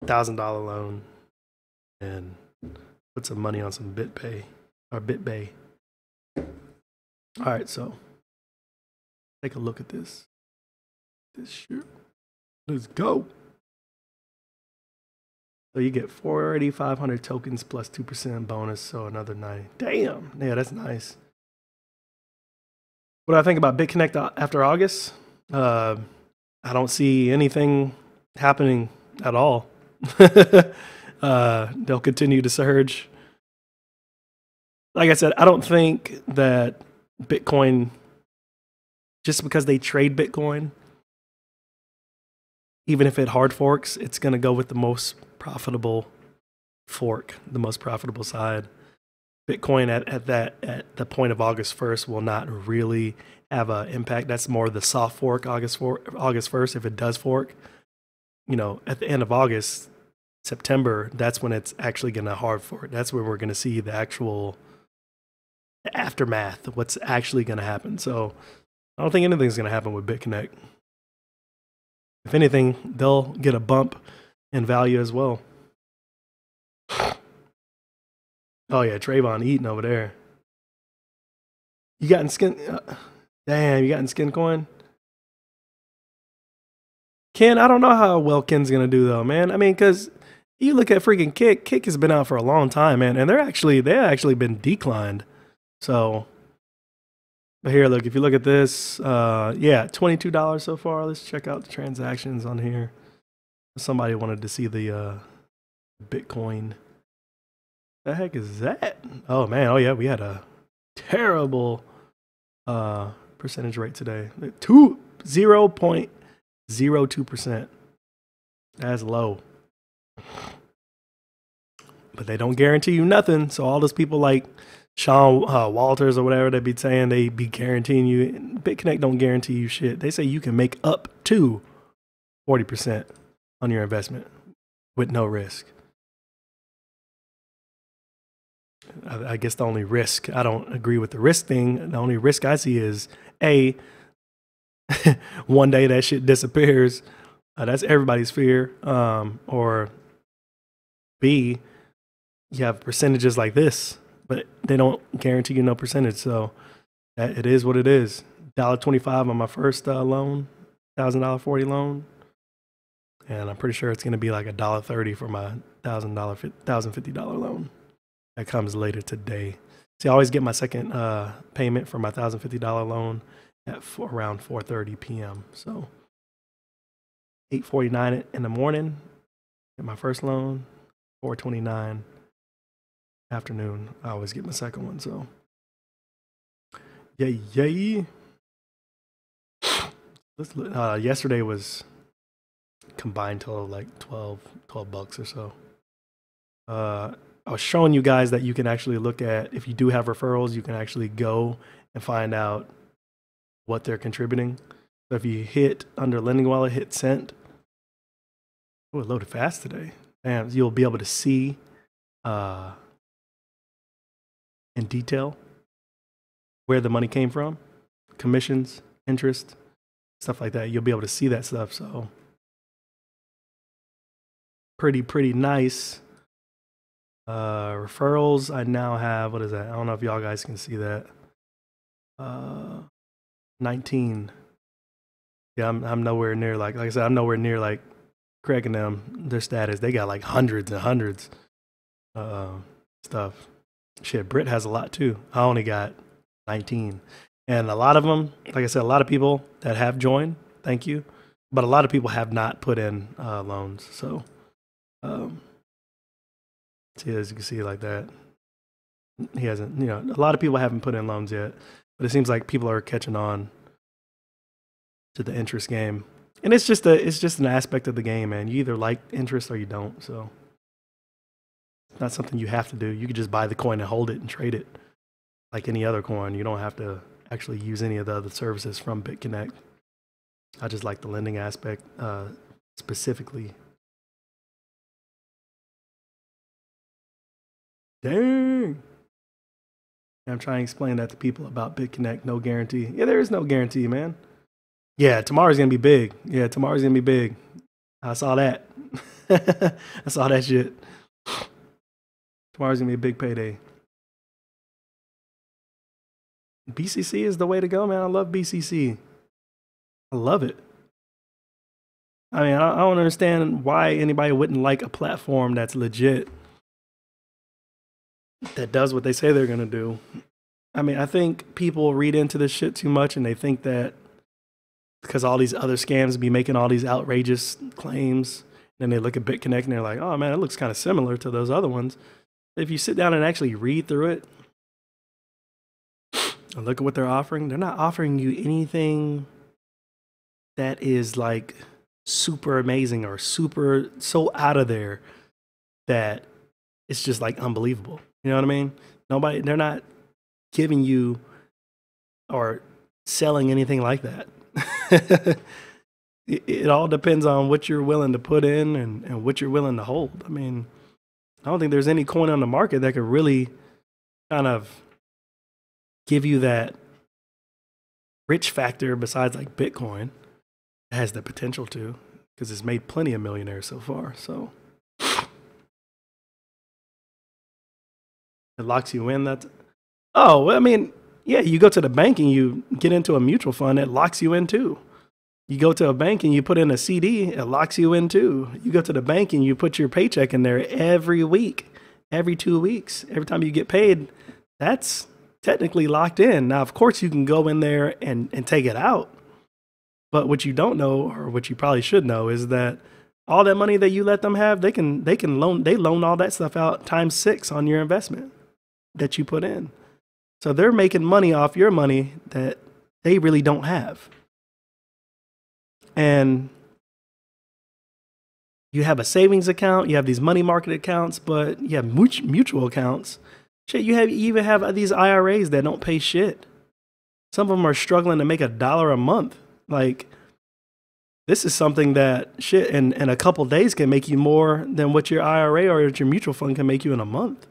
$1,000 loan and put some money on some BitPay or BitBay. All right, so take a look at this. This shit. Let's go. So you get 4,500 tokens plus 2% bonus, so another 90. Damn, yeah, that's nice. What do I think about Bitconnect after August? I don't see anything happening at all. They'll continue to surge. Like I said, I don't think that Bitcoin, just because they trade Bitcoin, even if it hard forks, it's going to go with the most profitable fork, the most profitable side. Bitcoin at the point of August 1st will not really have an impact. That's more the soft fork August 1st. If it does fork, you know, at the end of August, September, that's when it's actually going to hard fork. That's when we're going to see the actual aftermath of what's actually going to happen. So I don't think anything's going to happen with Bitconnect. If anything, they'll get a bump in value as well. Oh yeah, Trayvon eating over there. You got in skin? Damn, you got in Skin Coin? Ken, I don't know how well Ken's gonna do though, man. I mean, because you look at freaking Kick. Kick has been out for a long time, man, and they actually been declined. So, but here, look, if you look at this, yeah, $22 so far. Let's check out the transactions on here. Somebody wanted to see the Bitcoin. The heck is that? Oh man, oh yeah, we had a terrible percentage rate today. 0.02%. That's low. But they don't guarantee you nothing. So all those people like Sean Walters or whatever, they be saying they be guaranteeing you. BitConnect don't guarantee you shit. They say you can make up to 40% on your investment with no risk. I guess the only risk, I don't agree with the risk thing. The only risk I see is A, one day that shit disappears. That's everybody's fear. Or B, you have percentages like this, but they don't guarantee you no percentage. So it is what it is. $1.25 on my first loan, $1,000 40 loan. And I'm pretty sure it's going to be like $1.30 for my $1,050 loan. That comes later today. See, I always get my second payment for my $1,050 loan at around 4:30 p.m. So 8:49 in the morning, get my first loan. 4:29 afternoon, I always get my second one. So yay. Yesterday was combined total like $12 or so. I was showing you guys that you can actually look at, if you do have referrals, you can actually go and find out what they're contributing. So if you hit under lending wallet, hit sent. Oh, it loaded fast today. And you'll be able to see in detail where the money came from, commissions, interest, stuff like that. You'll be able to see that stuff. So pretty nice. Referrals, I now have, what is that? I don't know if y'all guys can see that. 19. Yeah, I'm nowhere near like I said, I'm nowhere near like Craig and them, their status. They got like hundreds and hundreds stuff. Shit, Britt has a lot too. I only got 19. And a lot of them, like I said, a lot of people that have joined, thank you. But a lot of people have not put in loans. So, see, as you can see like that, he hasn't, you know, a lot of people haven't put in loans yet. But it seems like people are catching on to the interest game. And it's just an aspect of the game, man. You either like interest or you don't. So it's not something you have to do. You could just buy the coin and hold it and trade it like any other coin. You don't have to actually use any of the other services from Bitconnect. I just like the lending aspect specifically. Dang. I'm trying to explain that to people about Bitconnect. No guarantee. Yeah, there is no guarantee, man. Yeah, tomorrow's going to be big. Yeah, tomorrow's going to be big. I saw that. I saw that shit. Tomorrow's going to be a big payday. BCC is the way to go, man. I love BCC. I love it. I mean, I don't understand why anybody wouldn't like a platform that's legit, that does what they say they're going to do. I mean, I think people read into this shit too much, and they think that because all these other scams be making all these outrageous claims, and then they look at Bitconnect and they're like, oh man, it looks kind of similar to those other ones. If you sit down and actually read through it and look at what they're offering, they're not offering you anything that is like super amazing or super so out of there that it's just like unbelievable. You know what I mean? They're not giving you or selling anything like that. It all depends on what you're willing to put in and what you're willing to hold. I mean, I don't think there's any coin on the market that could really kind of give you that rich factor besides like Bitcoin. It has the potential to, because it's made plenty of millionaires so far. So it locks you in. Oh, well, I mean, yeah, you go to the bank and you get into a mutual fund, it locks you in too. You go to a bank and you put in a CD, it locks you in too. You go to the bank and you put your paycheck in there every week, every 2 weeks. Every time you get paid, that's technically locked in. Now, of course, you can go in there and take it out. But what you don't know, or what you probably should know, is that all that money that you let them have, they loan all that stuff out ×6 on your investment that you put in. So they're making money off your money that they really don't have. And you have a savings account, you have these money market accounts, but you have mutual accounts. Shit, you even have these IRAs that don't pay shit. Some of them are struggling to make $1 a month. Like, this is something that shit in a couple days can make you more than what your IRA or your mutual fund can make you in a month.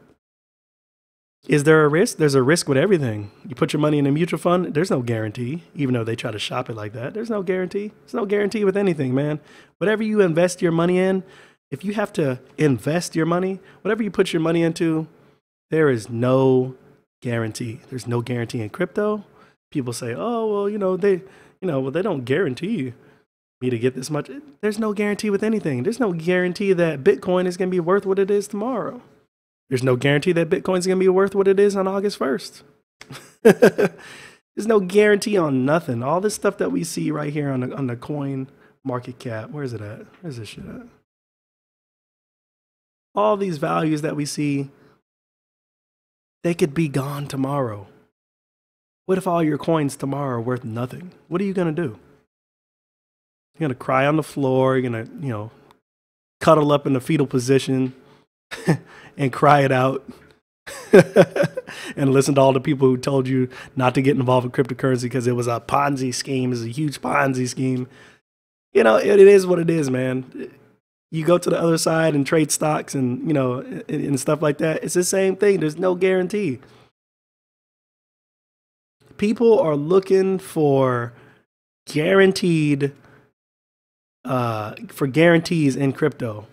Is there a risk? There's a risk with everything. You put your money in a mutual fund, there's no guarantee, even though they try to shop it like that. There's no guarantee. There's no guarantee with anything, man. Whatever you invest your money in, if you have to invest your money, whatever you put your money into, there is no guarantee. There's no guarantee in crypto. People say, oh, well, they don't guarantee me to get this much. There's no guarantee with anything. There's no guarantee that Bitcoin is going to be worth what it is tomorrow. There's no guarantee that Bitcoin's going to be worth what it is on August 1st. There's no guarantee on nothing. All this stuff that we see right here on the coin market cap. Where's it at? Where's this shit at? All these values that we see, they could be gone tomorrow. What if all your coins tomorrow are worth nothing? What are you going to do? You're going to cry on the floor. You're going to, cuddle up in the fetal position. and cry it out and listen to all the people who told you not to get involved with cryptocurrency because it was a Ponzi scheme, it's a huge Ponzi scheme. You know, it is what it is, man. You go to the other side and trade stocks and, you know, and stuff like that. It's the same thing. There's no guarantee. People are looking for guarantees in crypto.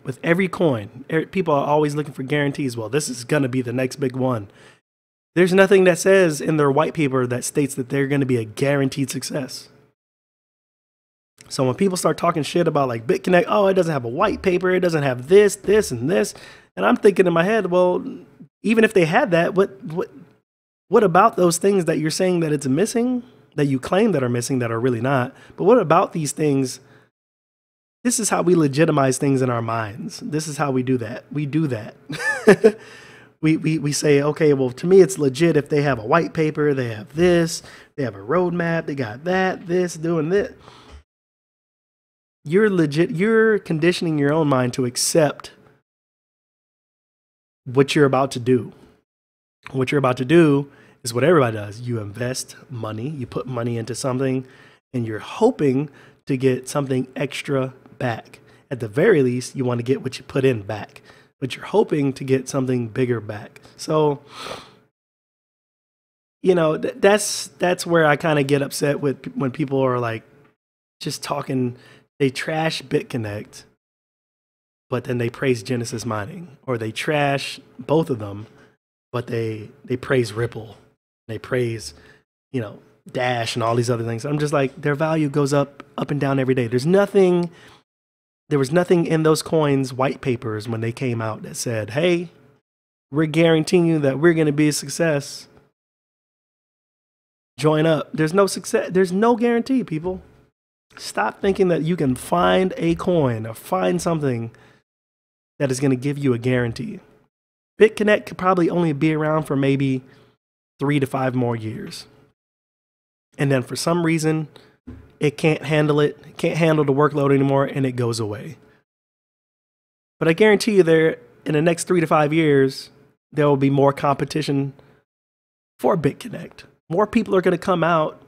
With every coin, people are always looking for guarantees. Well, this is going to be the next big one. There's nothing that says in their white paper that states that they're going to be a guaranteed success. So when people start talking shit about like Bitconnect, oh, it doesn't have a white paper, it doesn't have this, this, and this, and I'm thinking in my head, well, even if they had that, what about those things that you're saying that it's missing, that you claim that are missing, that are really not? But what about these things? This is how we legitimize things in our minds. This is how we do that. We do that. we say, okay, well, to me, it's legit if they have a white paper, they have this, they have a roadmap, they got that, this, doing this. You're conditioning your own mind to accept what you're about to do. What you're about to do is what everybody does. You invest money, you put money into something, and you're hoping to get something extra back. At the very least, you want to get what you put in back, but you're hoping to get something bigger back. So, you know, that's where I kind of get upset with when people are like just talking. They trash Bitconnect, but then they praise Genesis Mining, or they trash both of them, but they praise Ripple, they praise, you know, Dash and all these other things. I'm just like, their value goes up and down every day. There was nothing in those coins white papers when they came out that said, hey, we're guaranteeing you that we're going to be a success. Join up. There's no success. There's no guarantee, people. Stop thinking that you can find a coin or find something that is going to give you a guarantee. Bitconnect could probably only be around for maybe 3 to 5 more years. And then for some reason, it can't handle the workload anymore, and it goes away. But I guarantee you there, in the next 3 to 5 years, there will be more competition for Bitconnect. More people are going to come out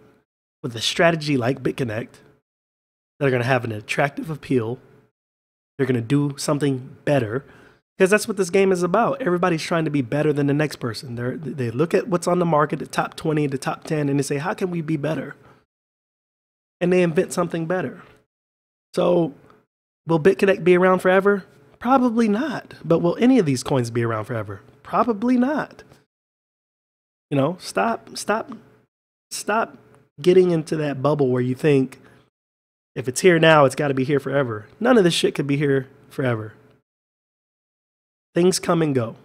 with a strategy like Bitconnect that are going to have an attractive appeal. They're going to do something better, because that's what this game is about. Everybody's trying to be better than the next person. They look at what's on the market, the top 20, the top 10, and they say, how can we be better? And they invent something better. So will Bitconnect be around forever? Probably not. But will any of these coins be around forever? Probably not. You know, stop getting into that bubble where you think if it's here now, it's got to be here forever. None of this shit could be here forever. Things come and go.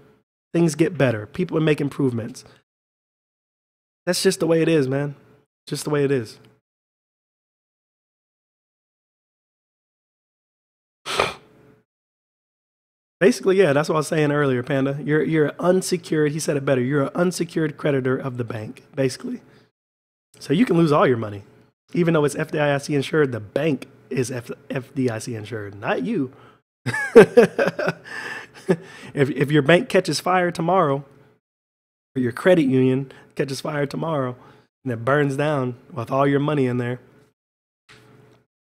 Things get better. People make improvements. That's just the way it is, man. Just the way it is. Basically, yeah, that's what I was saying earlier, Panda. You're an unsecured, he said it better, you're an unsecured creditor of the bank, basically. So you can lose all your money. Even though it's FDIC insured, the bank is FDIC insured, not you. If your bank catches fire tomorrow, or your credit union catches fire tomorrow, and it burns down with all your money in there,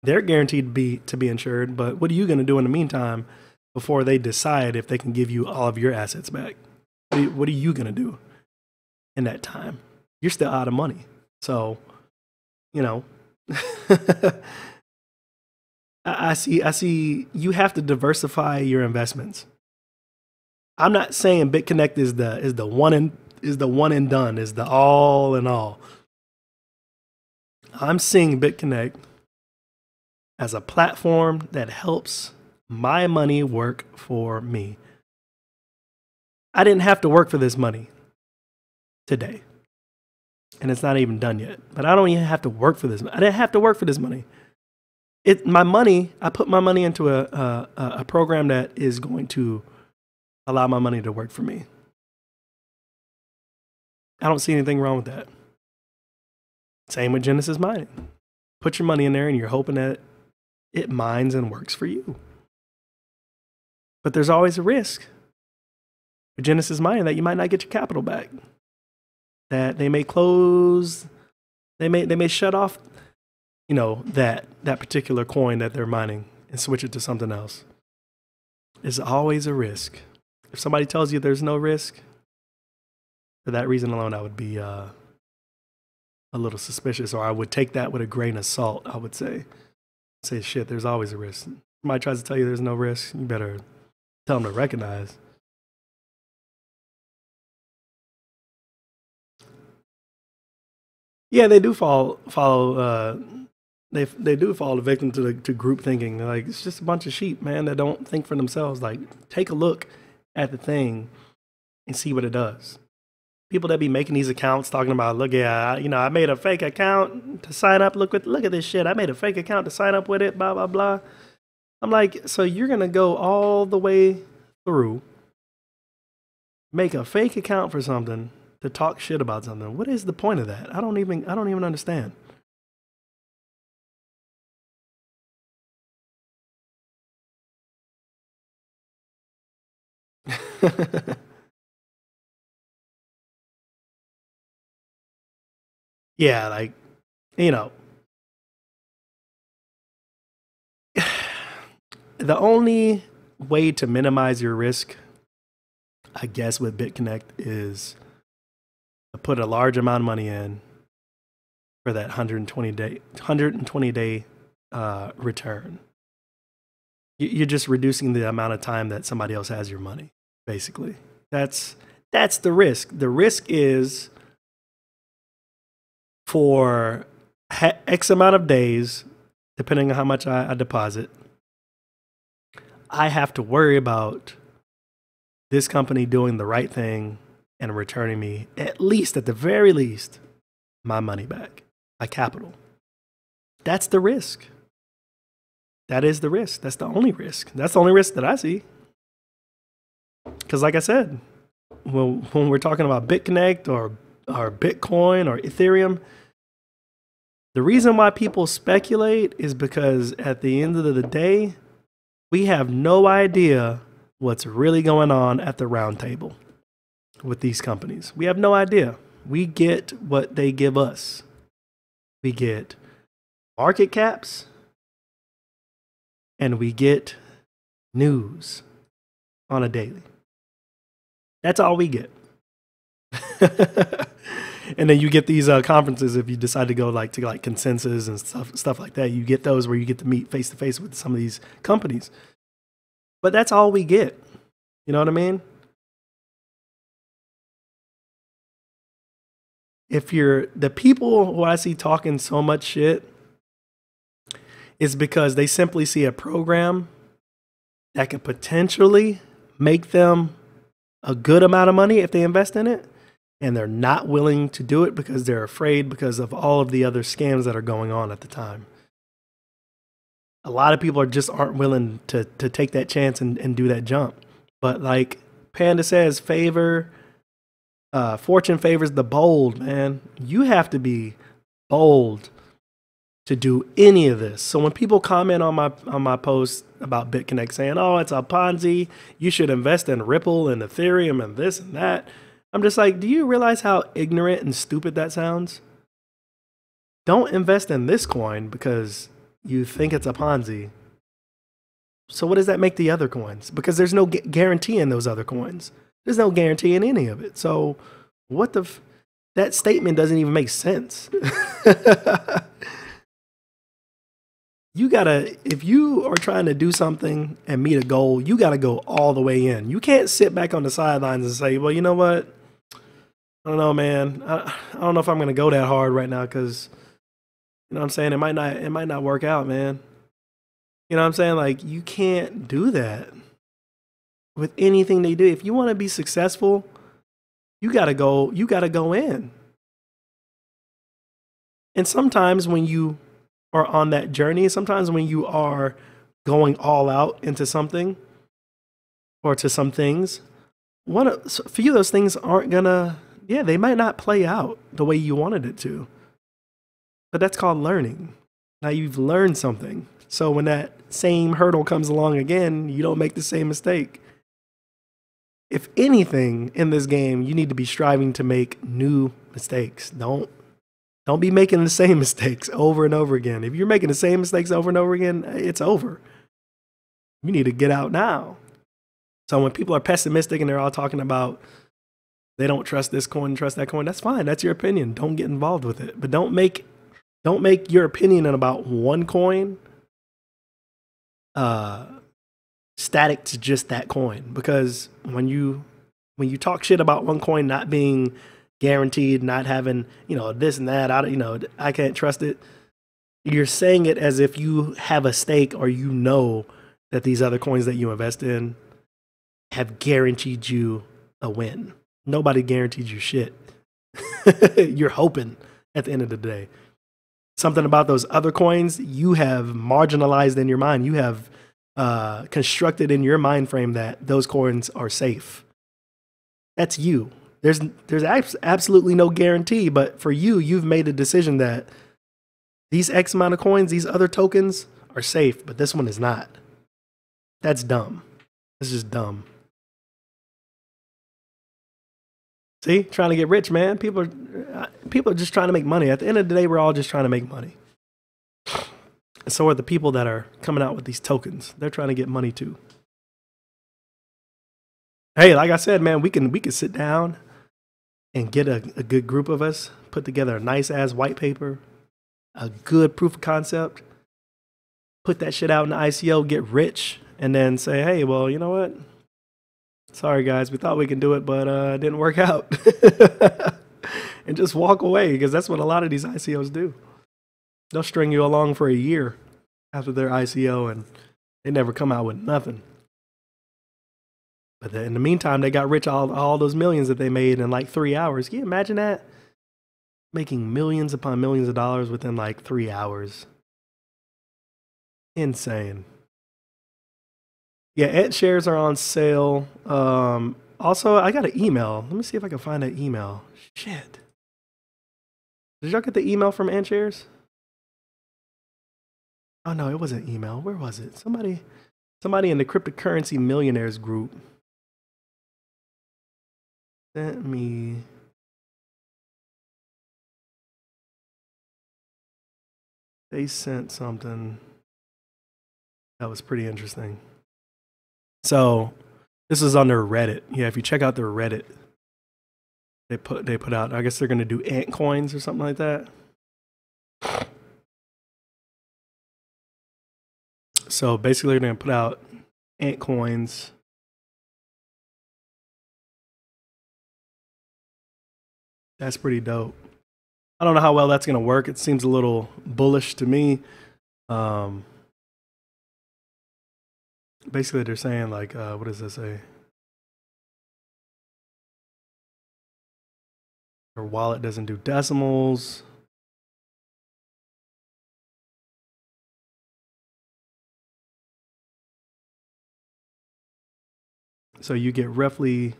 they're guaranteed to be insured. But what are you going to do in the meantime before they decide if they can give you all of your assets back? What are you going to do in that time? You're still out of money. So, you know, I see you have to diversify your investments. I'm not saying Bitconnect is the one and done, is the all in all. I'm seeing Bitconnect as a platform that helps my money work for me. I didn't have to work for this money today. And it's not even done yet. But I don't even have to work for this. I didn't have to work for this money. My money, I put my money into a program that is going to allow my money to work for me. I don't see anything wrong with that. Same with Genesis Mining. Put your money in there and you're hoping that it mines and works for you. But there's always a risk with Genesis mining that you might not get your capital back. That they may close, they may shut off, that particular coin that they're mining and switch it to something else. There's always a risk. If somebody tells you there's no risk, for that reason alone, I would be a little suspicious, or I would take that with a grain of salt, I would say. Shit, there's always a risk. Somebody tries to tell you there's no risk, you better tell them to recognize. Yeah, they do follow. They do fall victim to group thinking. Like, it's just a bunch of sheep, man, that don't think for themselves. Like, take a look at the thing and see what it does. People that be making these accounts talking about, look, yeah, I made a fake account to sign up. Look at this shit. I made a fake account to sign up with it. Blah blah blah. I'm like, so you're gonna go all the way through, make a fake account for something to talk shit about something. What is the point of that? I don't even understand. Yeah, like, the only way to minimize your risk, I guess, with Bitconnect is to put a large amount of money in for that 120 day return. You're just reducing the amount of time that somebody else has your money, basically. That's the risk. The risk is for X amount of days, depending on how much I deposit, I have to worry about this company doing the right thing and returning me, at the very least, my money back, my capital. That's the risk. That is the risk. That's the only risk. That's the only risk that I see. Because like I said, when we're talking about Bitconnect or Bitcoin or Ethereum, the reason why people speculate is because at the end of the day, we have no idea what's really going on at the round table with these companies. We have no idea. We get what they give us. We get market caps and we get news on a daily. That's all we get. And then you get these conferences if you decide to go to consensus and stuff like that. You get those where you get to meet face to face with some of these companies. But that's all we get. You know what I mean? If you're the people who I see talking so much shit, is because they simply see a program that could potentially make them a good amount of money if they invest in it, and they're not willing to do it because they're afraid because of all of the other scams that are going on at the time. A lot of people aren't willing to take that chance and do that jump. But like Panda says, fortune favors the bold, man. You have to be bold to do any of this. So when people comment on my post about Bitconnect saying, oh, it's a Ponzi, you should invest in Ripple and Ethereum and this and that, I'm just like, do you realize how ignorant and stupid that sounds? Don't invest in this coin because you think it's a Ponzi. So what does that make the other coins? Because there's no guarantee in those other coins. There's no guarantee in any of it. So what that statement doesn't even make sense. If you are trying to do something and meet a goal, you gotta go all the way in. You can't sit back on the sidelines and say, well, you know what? I don't know, man. I don't know if I'm going to go that hard right now because, you know what I'm saying? It might not work out, man. You know what I'm saying? Like, you can't do that with anything they do. If you want to be successful, you got to go in. And sometimes when you are on that journey, sometimes when you are going all out into something or to some things, a few of those things aren't going to, they might not play out the way you wanted it to. But that's called learning. Now you've learned something. So when that same hurdle comes along again, you don't make the same mistake. If anything in this game, you need to be striving to make new mistakes. Don't be making the same mistakes over and over again. If you're making the same mistakes over and over again, it's over. You need to get out now. So when people are pessimistic and they're all talking about they don't trust this coin, trust that coin, that's fine. That's your opinion. Don't get involved with it. But don't make your opinion about one coin static to just that coin. Because when you talk shit about one coin not being guaranteed, not having, this and that, I can't trust it, you're saying it as if you have a stake or that these other coins that you invest in have guaranteed you a win. Nobody guaranteed you shit. You're hoping at the end of the day. Something about those other coins you have marginalized in your mind. You have constructed in your mind frame that those coins are safe. That's you. There's absolutely no guarantee, but for you, you've made a decision that these X amount of coins, these other tokens are safe, but this one is not. That's dumb. It's just dumb. See, trying to get rich, man. People are just trying to make money. At the end of the day, we're all just trying to make money. And so are the people that are coming out with these tokens. They're trying to get money too. Hey, like I said, man, we can sit down and get a good group of us, put together a nice ass white paper, a good proof of concept, put that shit out in the ICO, get rich, and then say, hey, well, you know what? Sorry, guys, we thought we could do it, but it didn't work out. And just walk away, because that's what a lot of these ICOs do. They'll string you along for a year after their ICO, and they never come out with nothing. But in the meantime, they got rich all those millions that they made in like 3 hours. Can you imagine that? Making millions upon millions of dollars within like 3 hours. Insane. Yeah, Ant shares are on sale. Also, I got an email. Let me see if I can find that email. Shit. Did y'all get the email from Ant shares? Oh no, it wasn't email. Where was it? Somebody in the cryptocurrency millionaires group sent me. They sent something that was pretty interesting. So this is on their Reddit. Yeah, if you check out their Reddit, they put out, I guess they're gonna do Altcoins or something like that. So basically they're gonna put out Altcoins. That's pretty dope. I don't know how well that's gonna work. It seems a little bullish to me. Basically they're saying like, what does this say? Their wallet doesn't do decimals. So you get roughly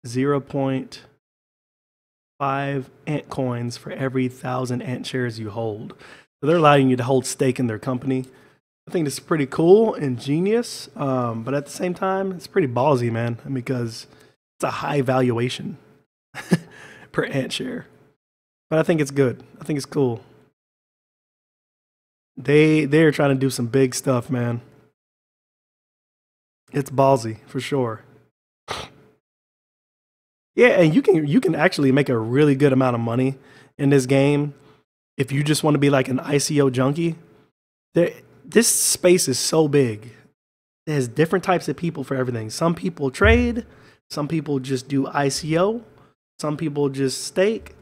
0.5 Ant coins for every 1,000 Ant shares you hold. So they're allowing you to hold stake in their company. I think this is pretty cool and genius, but at the same time, it's pretty ballsy, man, because it's a high valuation per Ant share. But I think it's good. I think it's cool. They're trying to do some big stuff, man. It's ballsy for sure. Yeah, and you can actually make a really good amount of money in this game if you just want to be like an ICO junkie. This space is so big. There's different types of people for everything. Some people trade, some people just do ICO, some people just stake,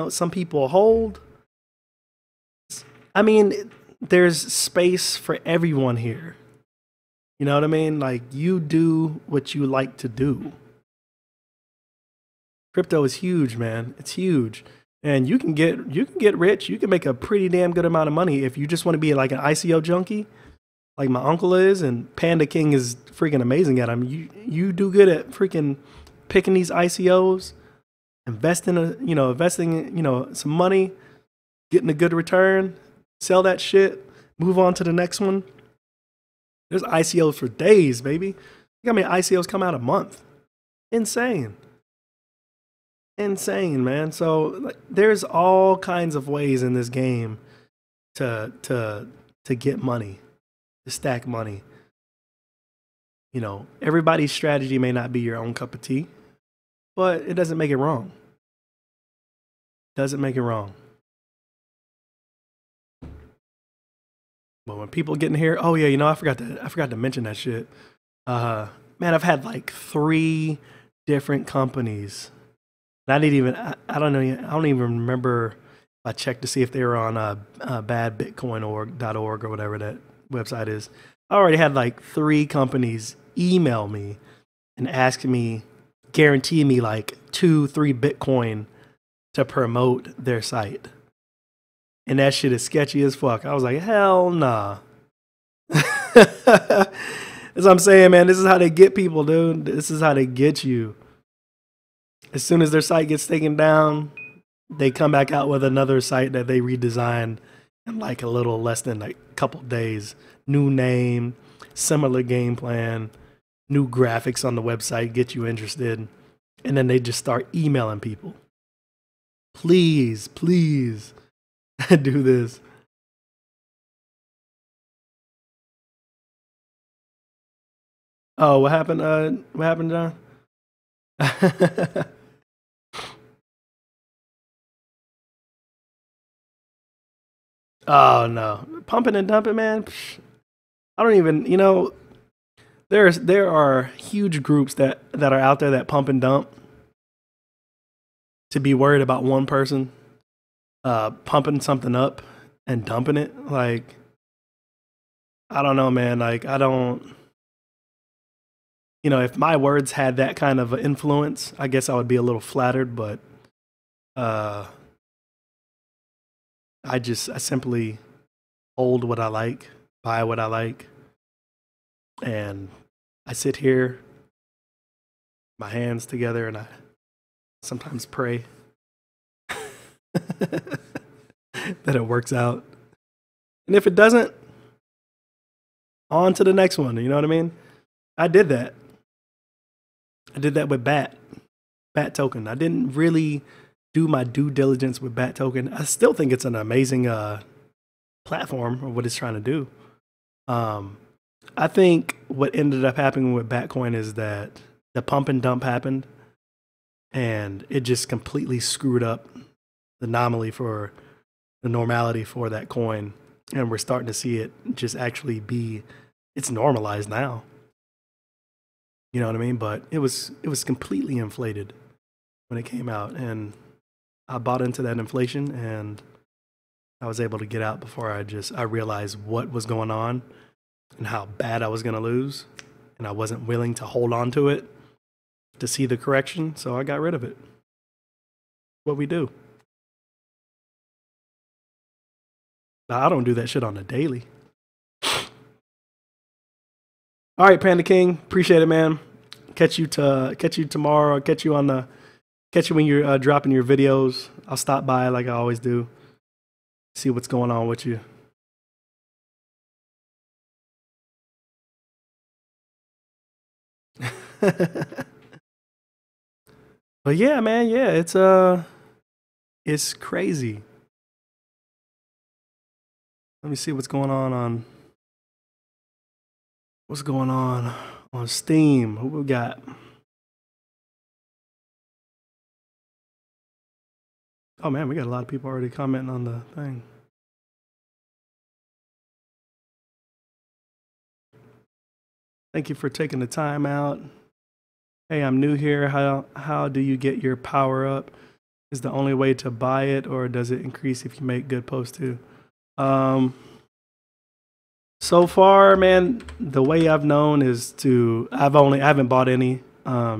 some people hold. I mean, there's space for everyone here. You know what I mean? Like, you do what you like to do. Crypto is huge, man. It's huge. And you can get rich. You can make a pretty damn good amount of money if you just want to be like an ICO junkie, like my uncle is, and Panda King is freaking amazing at them. You do good at freaking picking these ICOs, investing some money, getting a good return, sell that shit, Move on to the next one. There's ICOs for days, baby. Look how many ICOs come out a month. Insane. Insane, man. So like, there's all kinds of ways in this game to get money, to stack money. You know, everybody's strategy may not be your own cup of tea, but it doesn't make it wrong. Doesn't make it wrong. But when people get in here, oh yeah, you know, I forgot to mention that shit. Man, I've had like 3 different companies. And I didn't even, I don't know, I don't even remember if I checked to see if they were on badbitcoin.org or whatever that website is. I already had like 3 companies email me and ask me, guarantee me like 2-3 Bitcoin to promote their site. And that shit is sketchy as fuck. I was like, hell nah. That's what I'm saying, man. This is how they get people, dude. This is how they get you. As soon as their site gets taken down, they come back out with another site that they redesigned in like a little less than like a couple days. New name, similar game plan, new graphics on the website, get you interested. And then they just start emailing people. Please, please do this. Oh, what happened? What happened, John? Oh no, pumping and dumping, man. I don't even. You know, there are huge groups that are out there that pump and dump. To be worried about one person pumping something up and dumping it, like, I don't know, man. Like, I don't. You know, if my words had that kind of influence, I guess I would be a little flattered, but I simply hold what I like, buy what I like, and I sit here, my hands together, and I sometimes pray that it works out. And if it doesn't, on to the next one. You know what I mean? I did that. I did that with Bat Token. I didn't really do my due diligence with Bat Token. I still think it's an amazing platform of what it's trying to do. I think what ended up happening with Batcoin is that the pump and dump happened, and it just completely screwed up the anomaly for the normality for that coin. And we're starting to see it just actually it's normalized now. You know what I mean? But it was completely inflated when it came out, and I bought into that inflation, and I was able to get out before I realized what was going on and how bad I was going to lose, and I wasn't willing to hold on to it to see the correction, so I got rid of it. What we do. Now, I don't do that shit on a daily. All right, Panda King, appreciate it, man. Catch you tomorrow. I'll catch you when you're dropping your videos. I'll stop by like I always do. See what's going on with you. But yeah, man, yeah, it's crazy. Let me see what's going on Steam. Who we got? Oh man, we got a lot of people already commenting on the thing. Thank you for taking the time out. Hey, I'm new here. How do you get your power up? Is the only way to buy it, or does it increase if you make good posts too? So far, man, the way I've known is I haven't bought any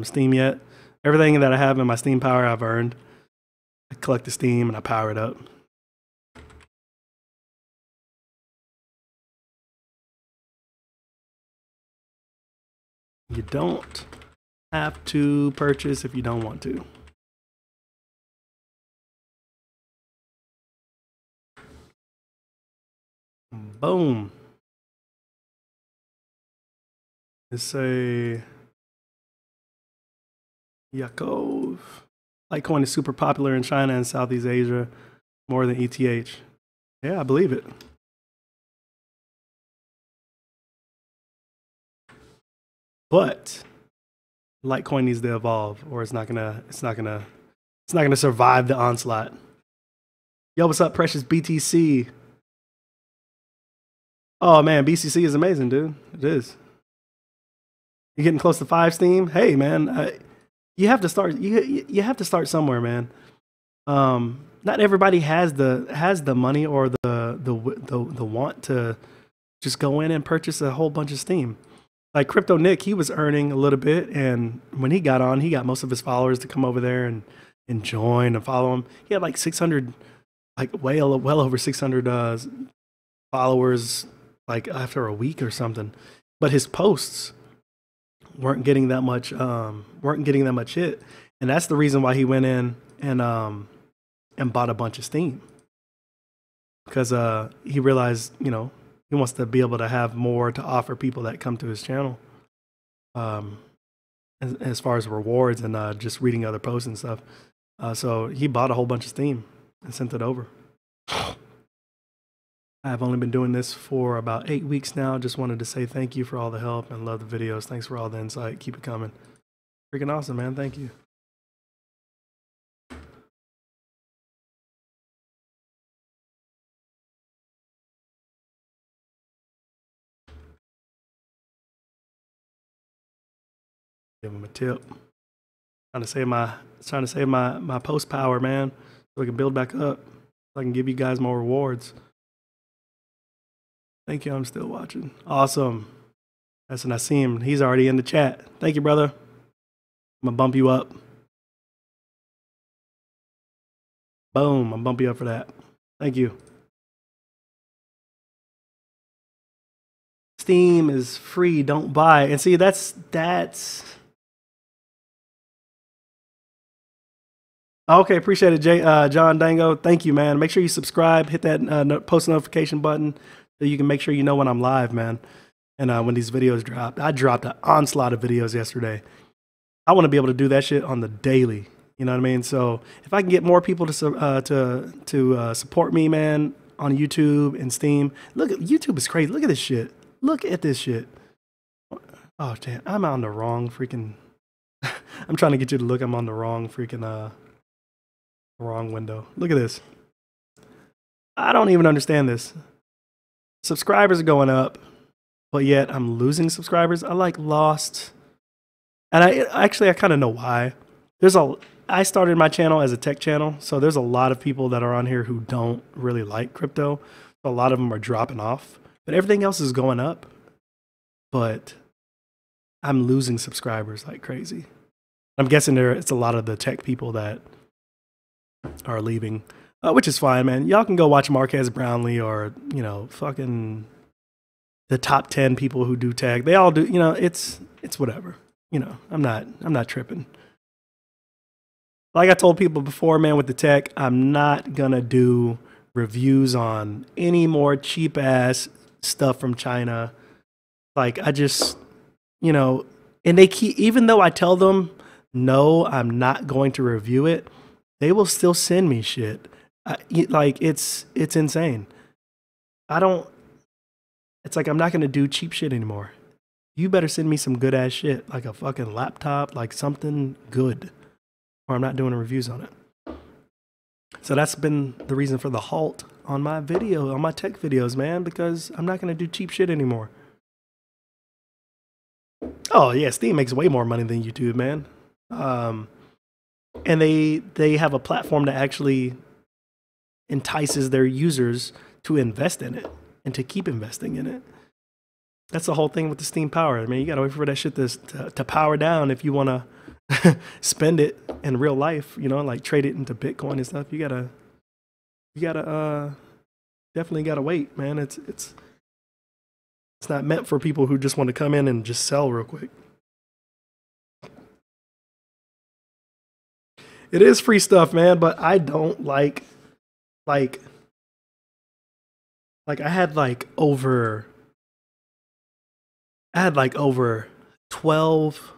Steam yet. Everything that I have in my Steam power, I've earned. I collect the Steam and I power it up. You don't have to purchase if you don't want to. Boom. Let's say Yakov. Litecoin is super popular in China and Southeast Asia, more than ETH. Yeah, I believe it. But Litecoin needs to evolve, or it's not gonna survive the onslaught. Yo, what's up, precious BTC? Oh man, BCC is amazing, dude. It is. You're getting close to 5 Steam. Hey man, you have to start. You have to start somewhere, man. Not everybody has the money or the want to just go in and purchase a whole bunch of Steam. Like Crypto Nick, he was earning a little bit, and when he got on, he got most of his followers to come over there and join and follow him. He had like 600, like well over 600 followers, like after a week or something. But his posts weren't getting that much hit, and that's the reason why he went in and bought a bunch of Steam, because he realized, you know, he wants to be able to have more to offer people that come to his channel, as far as rewards and just reading other posts and stuff. So he bought a whole bunch of Steam and sent it over. I've only been doing this for about 8 weeks now. Just wanted to say thank you for all the help and love the videos. Thanks for all the insight. Keep it coming. Freaking awesome, man. Thank you. Give him a tip. Trying to save my post power, man, so I can build back up. So I can give you guys more rewards. Thank you. I'm still watching. Awesome. That's Nassim. He's already in the chat. Thank you, brother. I'm gonna bump you up. Boom. I'll bump you up for that. Thank you. Steam is free. Don't buy. And see, that's. Okay, appreciate it, John Dango. Thank you, man. Make sure you subscribe. Hit that post notification button so you can make sure you know when I'm live, man. And when these videos drop. I dropped an onslaught of videos yesterday. I want to be able to do that shit on the daily. You know what I mean? So if I can get more people to support me, man, on YouTube and Steam. Look, YouTube is crazy. Look at this shit. Look at this shit. Oh damn, I'm on the wrong freaking. I'm trying to get you to look. I'm on the wrong freaking wrong window. Look at this. I don't even understand this. Subscribers are going up, but yet I'm losing subscribers. I like lost, and I kind of know why. I started my channel as a tech channel, so there's a lot of people that are on here who don't really like crypto. A lot of them are dropping off, but everything else is going up. But I'm losing subscribers like crazy. I'm guessing it's a lot of the tech people that are leaving, which is fine, man. Y'all can go watch Marquez Brownlee or, you know, fucking the top 10 people who do tech. They all do, you know, it's whatever. You know, I'm not tripping. Like I told people before, man, with the tech, I'm not gonna do reviews on any more cheap ass stuff from China. Like I just, you know, and they keep, even though I tell them no, I'm not going to review it, they will still send me shit. Like it's insane. It's like I'm not gonna do cheap shit anymore. You better send me some good ass shit, like a fucking laptop, like something good, or I'm not doing reviews on it. So that's been the reason for the halt on my tech videos, man, because I'm not gonna do cheap shit anymore. Oh yeah, Steam makes way more money than YouTube, man. And they have a platform that actually entices their users to invest in it and to keep investing in it. That's the whole thing with the Steam Power. I mean, you gotta wait for that shit to power down if you wanna spend it in real life, you know, like trade it into Bitcoin and stuff. You gotta definitely gotta wait, man. It's not meant for people who just want to come in and just sell real quick. It is free stuff, man, but I don't like Like I had like over 12,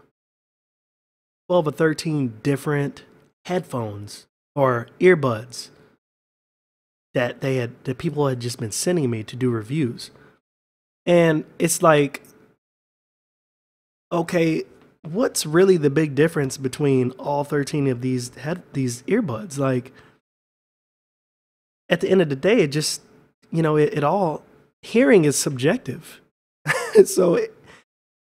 12 or 13 different headphones or earbuds that people had just been sending me to do reviews. And it's like, okay, what's really the big difference between all 13 of these earbuds? Like at the end of the day, it just, it all, hearing is subjective. So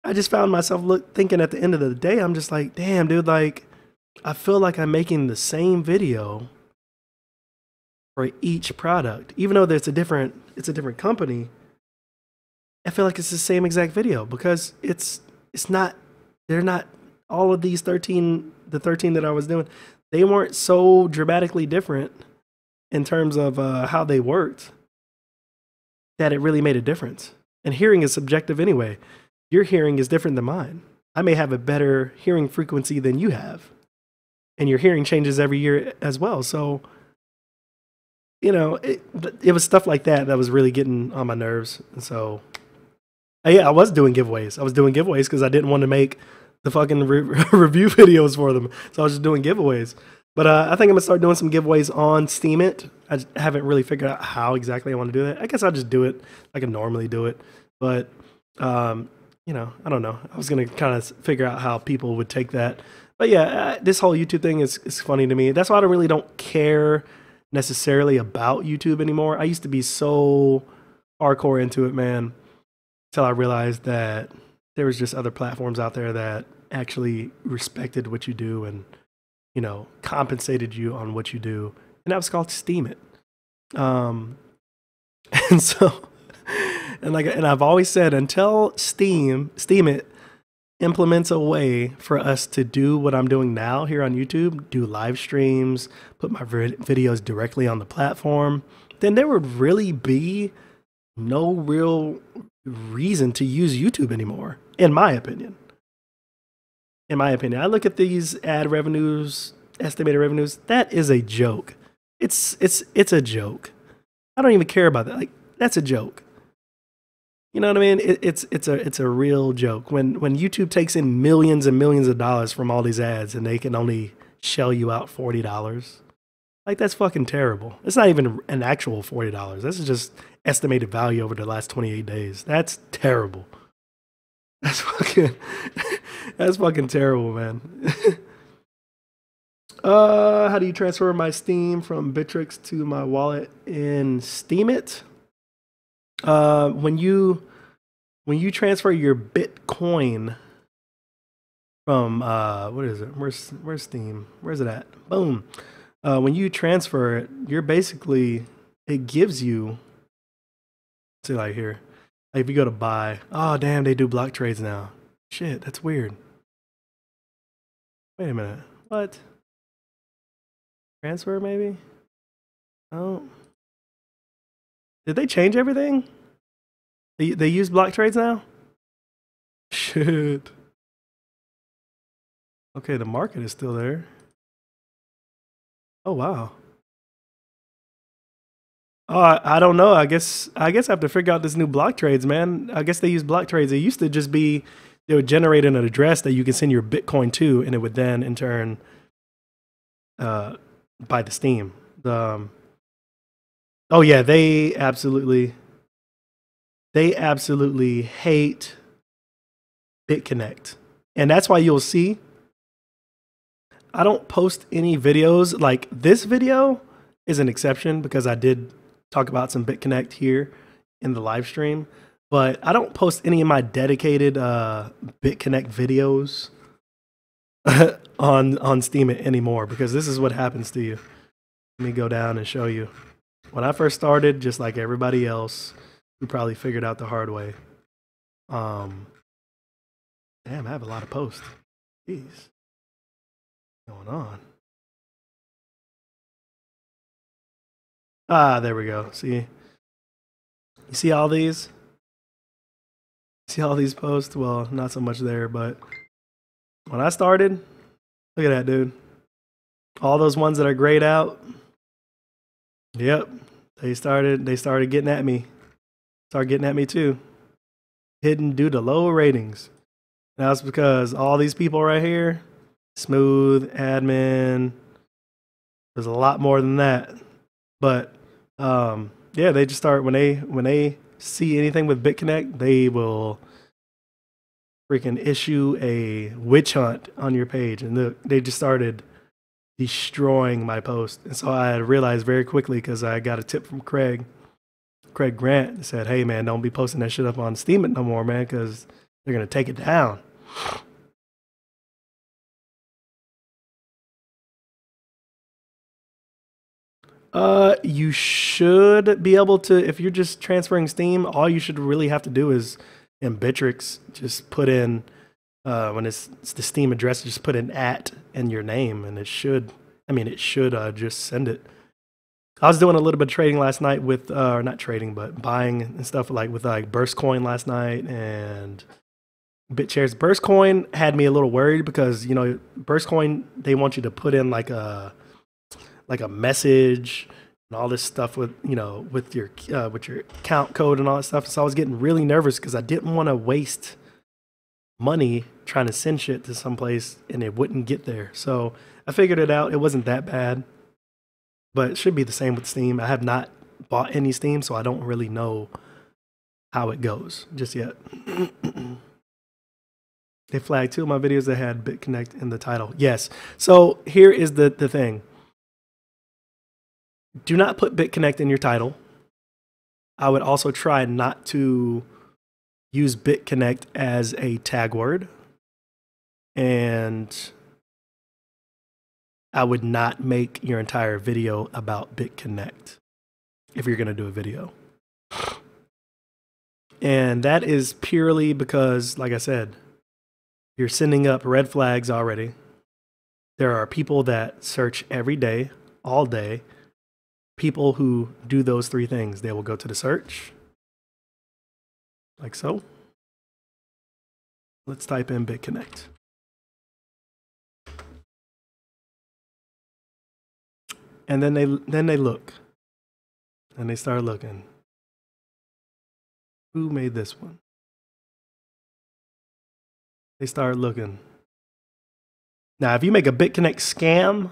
I just found myself thinking at the end of the day, I'm just like, damn, dude, like I feel like I'm making the same video for each product, even though it's a different company. I feel like it's the same exact video because it's not, they're not, all of these 13, the 13 that I was doing, they weren't so dramatically different in terms of how they worked that it really made a difference. And hearing is subjective anyway. Your hearing is different than mine. I may have a better hearing frequency than you have, and your hearing changes every year as well. So, it was stuff like that that was really getting on my nerves. And so, yeah, I was doing giveaways. Because I didn't want to make the fucking review videos for them. So I was just doing giveaways. But I think I'm going to start doing some giveaways on Steam It. I haven't really figured out how exactly I want to do that. I guess I'll just do it like I normally do it. But, I don't know. I was going to kind of figure out how people would take that. But yeah, this whole YouTube thing is funny to me. That's why I really don't care necessarily about YouTube anymore. I used to be so hardcore into it, man, until I realized that there was just other platforms out there that actually respected what you do and, compensated you on what you do. And that was called Steam It. And so, and I've always said, until Steam It implements a way for us to do what I'm doing now here on YouTube, do live streams, put my videos directly on the platform, then there would really be no real reason to use YouTube anymore, in my opinion. I look at these ad revenues, estimated revenues, that is a joke. It's a joke. I don't even care about that. Like, that's a joke. You know what I mean? It's a real joke. When YouTube takes in millions and millions of dollars from all these ads and they can only shell you out $40, like that's fucking terrible. It's not even an actual $40. This is just estimated value over the last 28 days. That's terrible. That's fucking terrible, man. How do you transfer my Steam from Bittrex to my wallet in Steam It? When you transfer your Bitcoin from what is it? Where's Steam? Where's it at? Boom. When you transfer it, it gives you, see, like here, like if you go to buy, oh damn, they do block trades now. Shit, that's weird. Wait a minute, what? Transfer maybe? Oh, did they change everything? They use block trades now? Shit. Okay, the market is still there. Oh wow. Oh, I don't know. I guess I have to figure out this new block trades, man. I guess they use block trades. It used to just be they would generate an address that you can send your Bitcoin to, and it would then in turn buy the Steam. Oh yeah, they absolutely hate Bitconnect, and that's why you'll see I don't post any videos. Like this video is an exception because I did talk about some Bitconnect here in the live stream, but I don't post any of my dedicated Bitconnect videos on Steam anymore because this is what happens to you. Let me go down and show you. When I first started, just like everybody else, who probably figured out the hard way. Damn, I have a lot of posts. Jeez. What's going on? Ah, there we go. See? You see all these? See all these posts? Well, not so much there, but when I started, look at that, dude. All those ones that are grayed out. Yep. They started getting at me. started getting at me too. Hidden due to low ratings. And that's because all these people right here, smooth, admin, there's a lot more than that. But yeah, they just start when they see anything with Bitconnect, they will freaking issue a witch hunt on your page, and they just started destroying my post. And so I realized very quickly, because I got a tip from Craig Grant, that said, "Hey man, don't be posting that shit up on Steam no more, man, because they're gonna take it down." You should be able to, if you're just transferring Steam, all you should really have to do is in Bittrex, just put in, when it's the Steam address, just put in @ and your name, and it should just send it. I was doing a little bit of trading last night with, or not trading, but buying and stuff with Burst Coin last night and BitShares. Burst Coin had me a little worried because, Burst Coin, they want you to put in like a message and all this stuff with your account code and all that stuff. So I was getting really nervous because I didn't want to waste money trying to send shit to someplace and it wouldn't get there. So I figured it out. It wasn't that bad, but it should be the same with Steam. I have not bought any Steam, so I don't really know how it goes just yet. They flagged 2 of my videos that had Bitconnect in the title. Yes. So here is the thing. Do not put Bitconnect in your title. I would also try not to use Bitconnect as a tag word. And I would not make your entire video about Bitconnect if you're going to do a video. And that is purely because, like I said, you're sending up red flags already. There are people that search every day, all day. People who do those 3 things. They will go to the search, like so. Let's type in Bitconnect. And then they look. And they start looking. Who made this one? They start looking. Now, if you make a Bitconnect scam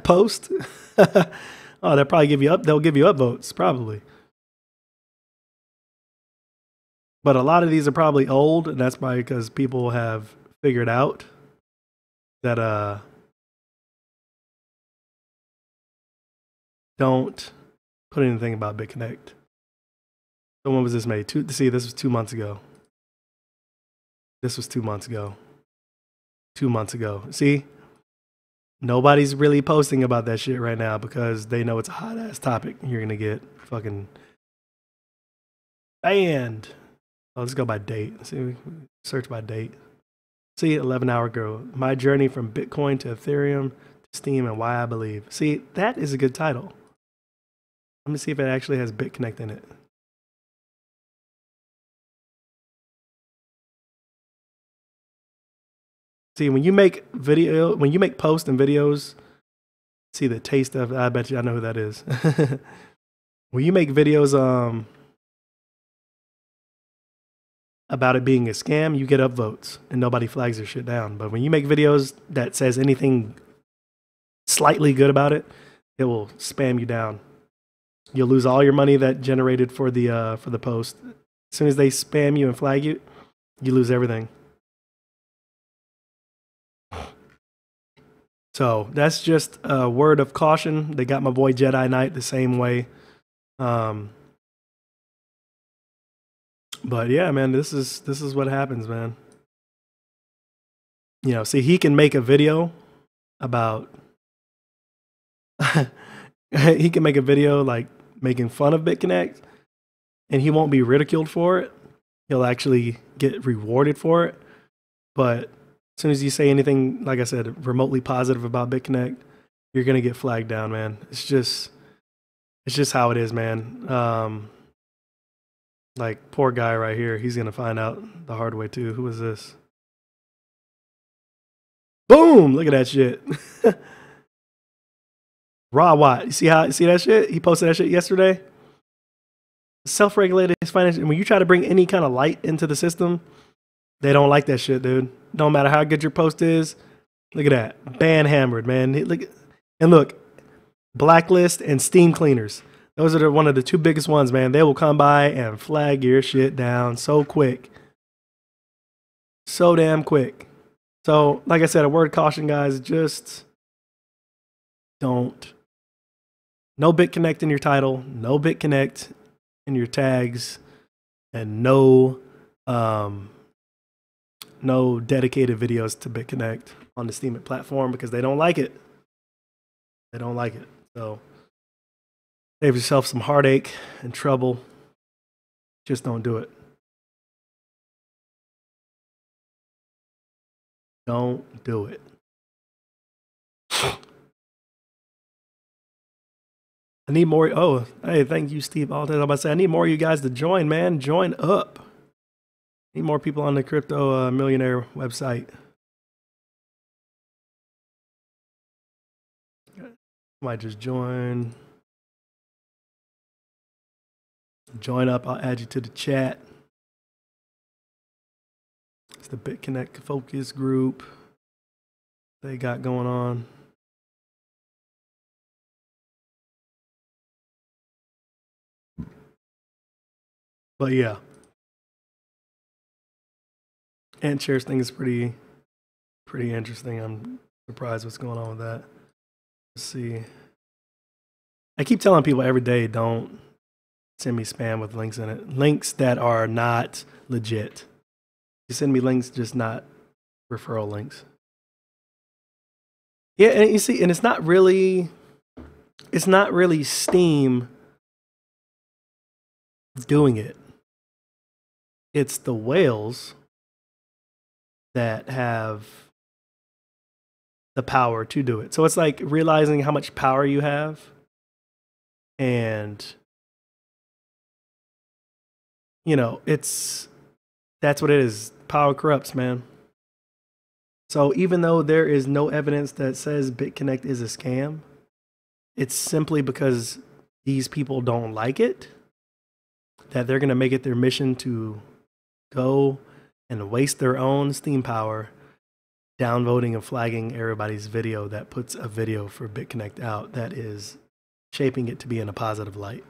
post, oh, they'll probably give you upvotes, probably. But a lot of these are probably old, and that's probably because people have figured out that don't put anything about Bitconnect. So when was this made? See, this was 2 months ago. This was 2 months ago. 2 months ago. See? Nobody's really posting about that shit right now because they know it's a hot ass topic. You're gonna get fucking banned. Oh, let's go by date. Let's see, search by date. See, 11-hour ago. My journey from Bitcoin to Ethereum to Steam and why I believe. See, that is a good title. Let me see if it actually has Bitconnect in it. See, when you make posts and videos, see the taste of, I bet you I know who that is. When you make videos about it being a scam, you get upvotes and nobody flags your shit down. But when you make videos that says anything slightly good about it, it will spam you down. You'll lose all your money that generated for the post. As soon as they spam you and flag you, you lose everything. So that's just a word of caution. They got my boy Jedi Knight the same way. But yeah, man, this is what happens, man. See, he can make a video about he can make a video like making fun of Bitconnect, and he won't be ridiculed for it. He'll actually get rewarded for it. But as soon as you say anything, like I said, remotely positive about Bitconnect, you're gonna get flagged down, man. It's just how it is, man. Like, poor guy right here, he's gonna find out the hard way too. Who is this? Boom! Look at that shit. Raw Watt. You see that shit? He posted that shit yesterday. Self-regulated finance. When you try to bring any kind of light into the system, they don't like that shit, dude. No matter how good your post is. Look at that. Ban hammered, man. Look, blacklist and steam cleaners. Those are one of the two biggest ones, man. They will come by and flag your shit down so quick. So damn quick. So, like I said, a word of caution, guys, just don't. No Bitconnect in your title, no Bitconnect in your tags, and no dedicated videos to Bitconnect on the Steemit platform because they don't like it. They don't like it. So save yourself some heartache and trouble. Just don't do it. Don't do it. I need more. Oh, hey, thank you, Steve. All that I'm about to say, I need more of you guys to join, man. Join up. Need more people on the Crypto Millionaire website. Might just join. Join up. I'll add you to the chat. It's the Bitconnect focus group they got going on. But yeah. Ant shares thing is pretty interesting. I'm surprised what's going on with that. Let's see. I keep telling people every day, don't send me spam with links in it. Links that are not legit. You send me links, just not referral links. Yeah, and you see, and it's not really Steam doing it. It's the whales that have the power to do it. So it's like realizing how much power you have, and you know, that's what it is. Power corrupts, man. So even though there is no evidence that says Bitconnect is a scam, it's simply because these people don't like it that they're going to make it their mission to go and waste their own Steam power downvoting and flagging everybody's video that puts a video for Bitconnect out that is shaping it to be in a positive light.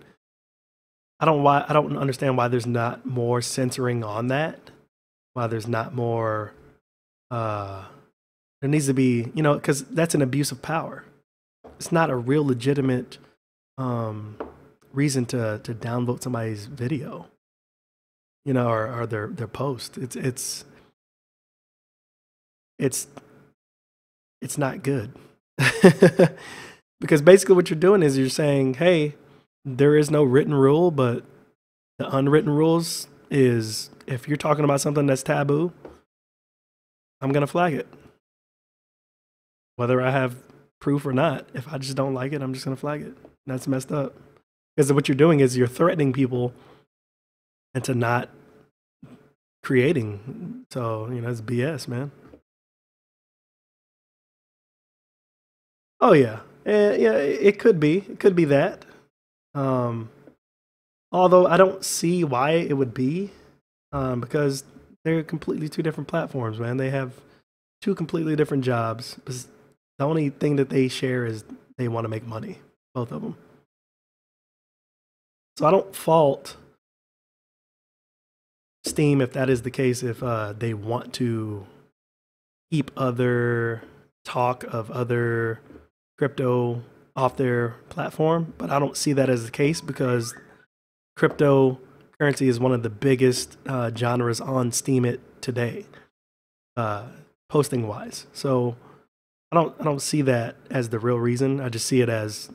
I don't understand why there's not more censoring on that. Why there's not more there needs to be, you know, because that's an abuse of power. It's not a real legitimate reason to downvote somebody's video, you know, or their post. It's not good. Because basically what you're doing is you're saying, hey, there is no written rule, but the unwritten rules is if you're talking about something that's taboo, I'm going to flag it. Whether I have proof or not, if I just don't like it, I'm just going to flag it. That's messed up. Because what you're doing is you're threatening people into not creating. So, you know, it's BS, man. Oh, yeah. Yeah, it could be. It could be that. Although I don't see why it would be, because they're completely two different platforms, man. They have two completely different jobs. The only thing that they share is they want to make money, both of them. So I don't fault Steam if that is the case, if they want to keep other talk of other crypto off their platform, but I don't see that as the case because cryptocurrency is one of the biggest genres on Steemit today, posting wise. So I don't see that as the real reason. I just see it as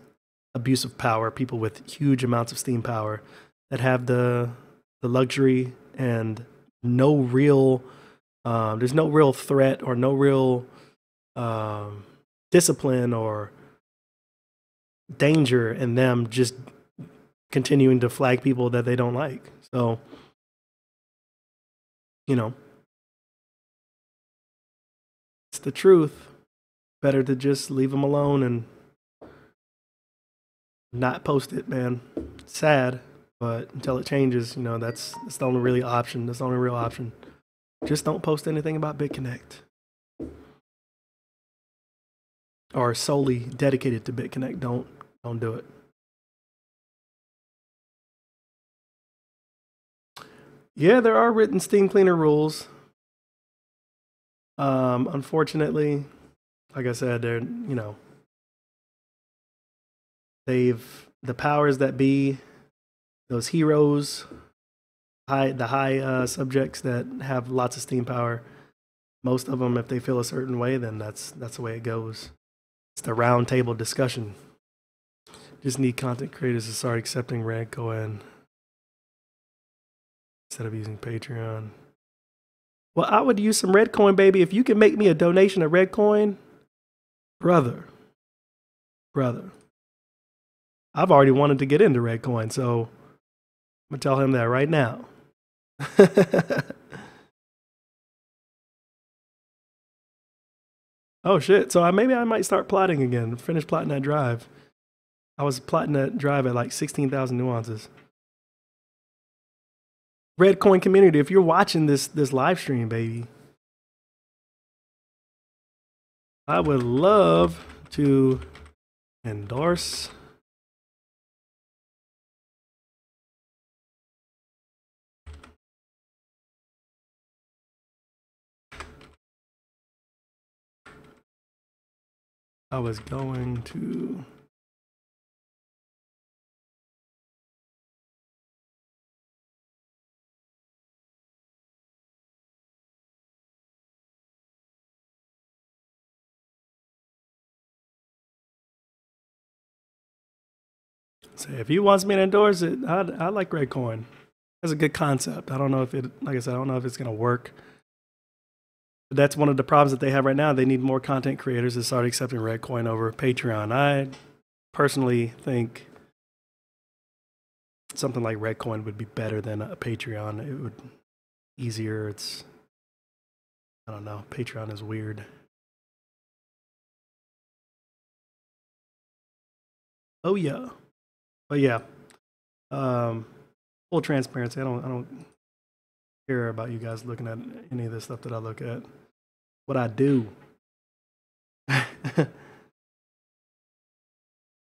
abuse of power, people with huge amounts of Steam power that have the luxury and no real there's no real threat or no real discipline or danger in them just continuing to flag people that they don't like. So, you know, it's the truth. Better to just leave them alone and not post it, man. Sad. But until it changes, that's the only really option. That's the only real option. Just don't post anything about Bitconnect or solely dedicated to Bitconnect. Don't do it. Yeah, there are written Steam Cleaner rules. Unfortunately, like I said, the powers that be, those heroes, the high subjects that have lots of Steam power. Most of them, if they feel a certain way, then that's the way it goes. It's the round table discussion. Just need content creators to start accepting Red Coin instead of using Patreon. Well, I would use some Red Coin, baby. If you can make me a donation of Red Coin, brother. I've already wanted to get into Red Coin, so I'm gonna tell him that right now. Oh shit! So maybe I might start plotting again. Finish plotting that drive. I was plotting that drive at like 16,000 nuances. Red Coin community, if you're watching this live stream, baby, I would love to endorse I was going to say, if he wants me to endorse it, I like Red Coin. That's a good concept. I don't know if it, like I said, I don't know if it's going to work. But that's one of the problems that they have right now. They need more content creators to start accepting Red Coin over Patreon. I personally think something like Red Coin would be better than a Patreon. It would easier. I don't know. Patreon is weird. Oh yeah. But yeah. Full transparency. I don't care about you guys looking at any of the stuff that I look at. What I do.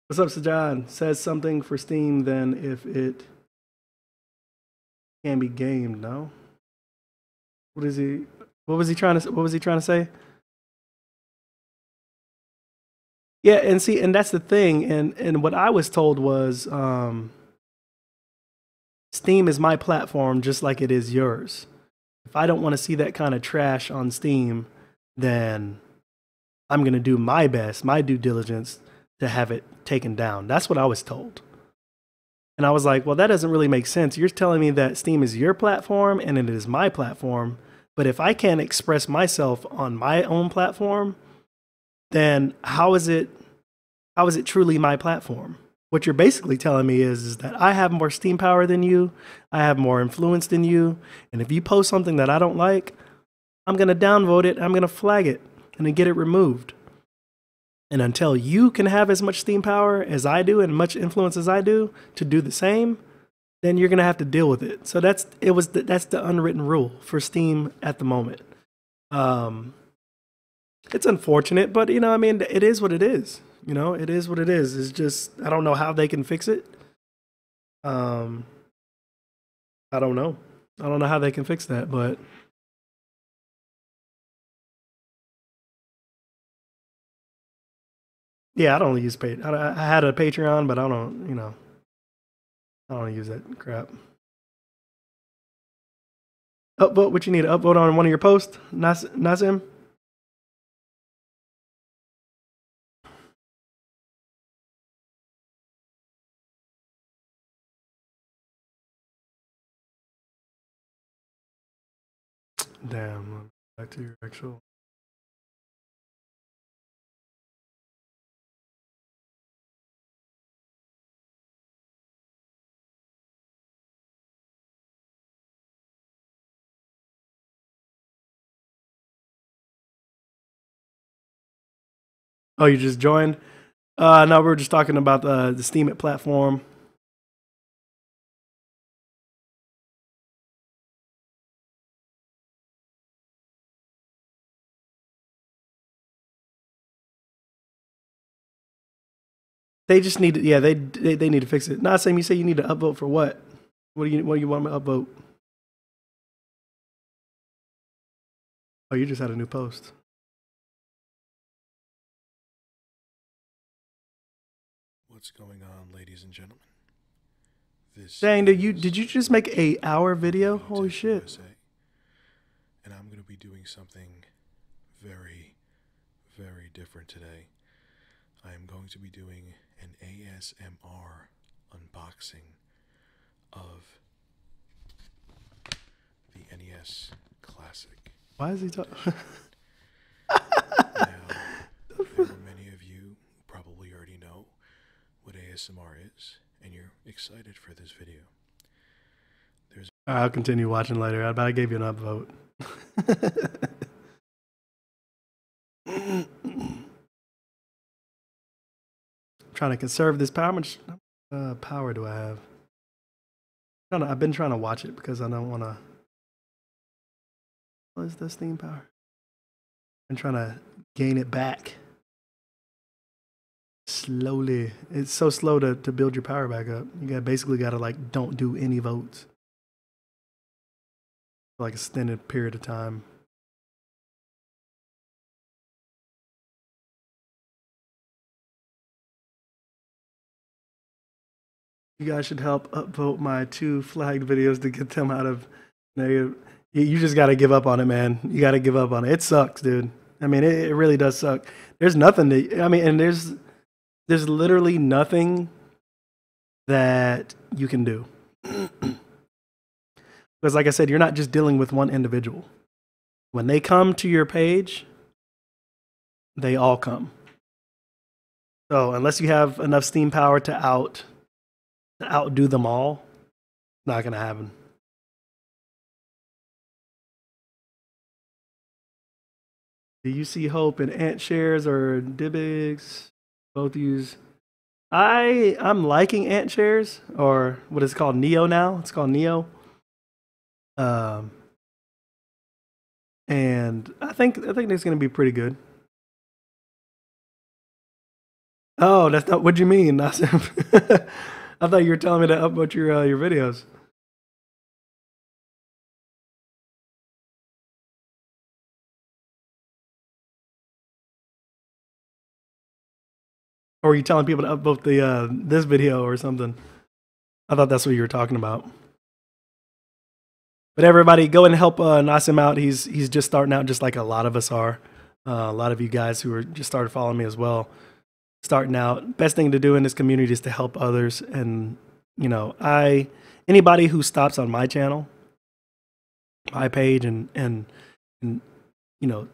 What's up, Sajan? Says something for Steam then if it can be gamed, no? What was he trying to say? Yeah, and that's the thing. And what I was told was Steam is my platform just like it is yours. If I don't want to see that kind of trash on Steam, then I'm going to do my best, my due diligence to have it taken down. That's what I was told. And I was like, well, that doesn't really make sense. You're telling me that Steam is your platform and it is my platform. But if I can't express myself on my own platform, then how is it truly my platform? What you're basically telling me is that I have more Steam power than you, I have more influence than you, and if you post something that I don't like, I'm going to downvote it, I'm going to flag it, and then get it removed. And until you can have as much Steam power as I do and much influence as I do to do the same, then you're going to have to deal with it. So that's the unwritten rule for Steam at the moment. It's unfortunate, but I mean, it is what it is. It is what it is. It's just I don't know how they can fix it. I don't know. I don't know how they can fix that, but yeah, I don't use I had a Patreon, but I don't. I don't use that crap. Upvote what you need to upvote on one of your posts, Nazim. Damn. Back to your actual. Oh, you just joined? No, we were just talking about the Steemit platform. They just need to, yeah, they need to fix it. Not saying you say you need to upvote for what? What do you want me to upvote? Oh, you just had a new post. What's going on, ladies and gentlemen? Dang, did you just make a hour video? Holy shit. USA, and I'm going to be doing something very, very different today. I am going to be doing an ASMR unboxing of the NES Classic. Why is he talking? Now, there are many of you who probably already know what ASMR is, and you're excited for this video. I'll continue watching later. I gave you an upvote. I'm trying to conserve this power. How much power do I have? I've been trying to watch it because I don't want to. What is this Steam power? I'm trying to gain it back. Slowly. It's so slow to build your power back up. You basically got to like don't do any votes for like an extended period of time. You guys should help upvote my 2 flagged videos to get them out of negative. You just got to give up on it, man. You got to give up on it. It sucks, dude. I mean, it really does suck. There's nothing to, I mean, and there's literally nothing that you can do. Because like I said, you're not just dealing with one individual. When they come to your page, they all come. So unless you have enough Steam power to outdo them all, not going to happen. Do you see hope in Ant Shares or Dibbigs? Both use. I'm liking Ant Shares, or what is it called, Neo now. It's called Neo. And I think it's going to be pretty good. Oh, that's not what you mean. I thought you were telling me to upload your videos. Or were you telling people to upvote the this video or something? I thought that's what you were talking about. But everybody, go and help Nassim out. He's just starting out, just like a lot of us are. A lot of you guys who are just started following me as well, starting out. Best thing to do in this community is to help others. And you know, anybody who stops on my channel, my page, and you know,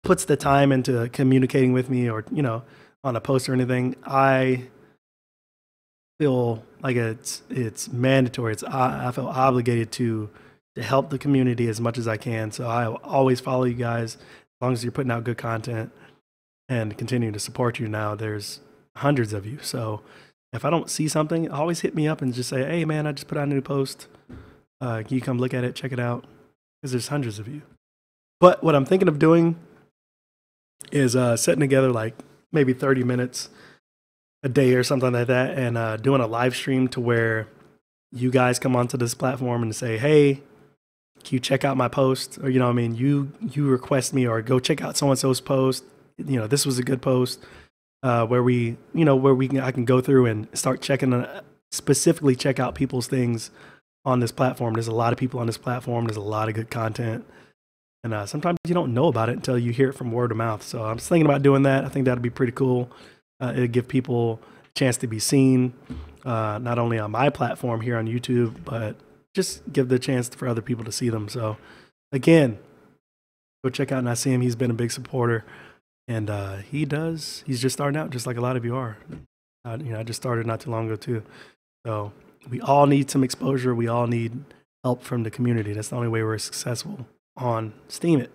puts the time into communicating with me, or you know, on a post or anything, I feel like it's mandatory. I feel obligated to help the community as much as I can. So I always follow you guys as long as you're putting out good content and continuing to support you. Now there's hundreds of you. So if I don't see something, always hit me up and just say, hey man, I just put out a new post. Can you come look at it, check it out? Because there's hundreds of you. But what I'm thinking of doing is setting together like maybe 30 minutes a day or something like that, and doing a live stream to where you guys come onto this platform and say, hey, can you check out my post? Or, you know, I mean, you request me, or go check out so-and-so's post. You know, this was a good post, where I can go through and start checking, specifically check out people's things on this platform. There's a lot of people on this platform. There's a lot of good content. And sometimes you don't know about it until you hear it from word of mouth. So I'm just thinking about doing that. I think that'd be pretty cool. It'd give people a chance to be seen, not only on my platform here on YouTube, but just give the chance for other people to see them. So again, go check out Nassim. He's been a big supporter, and he's just starting out, just like a lot of you are. You know, I just started not too long ago too. So we all need some exposure. We all need help from the community. That's the only way we're successful on Steam It.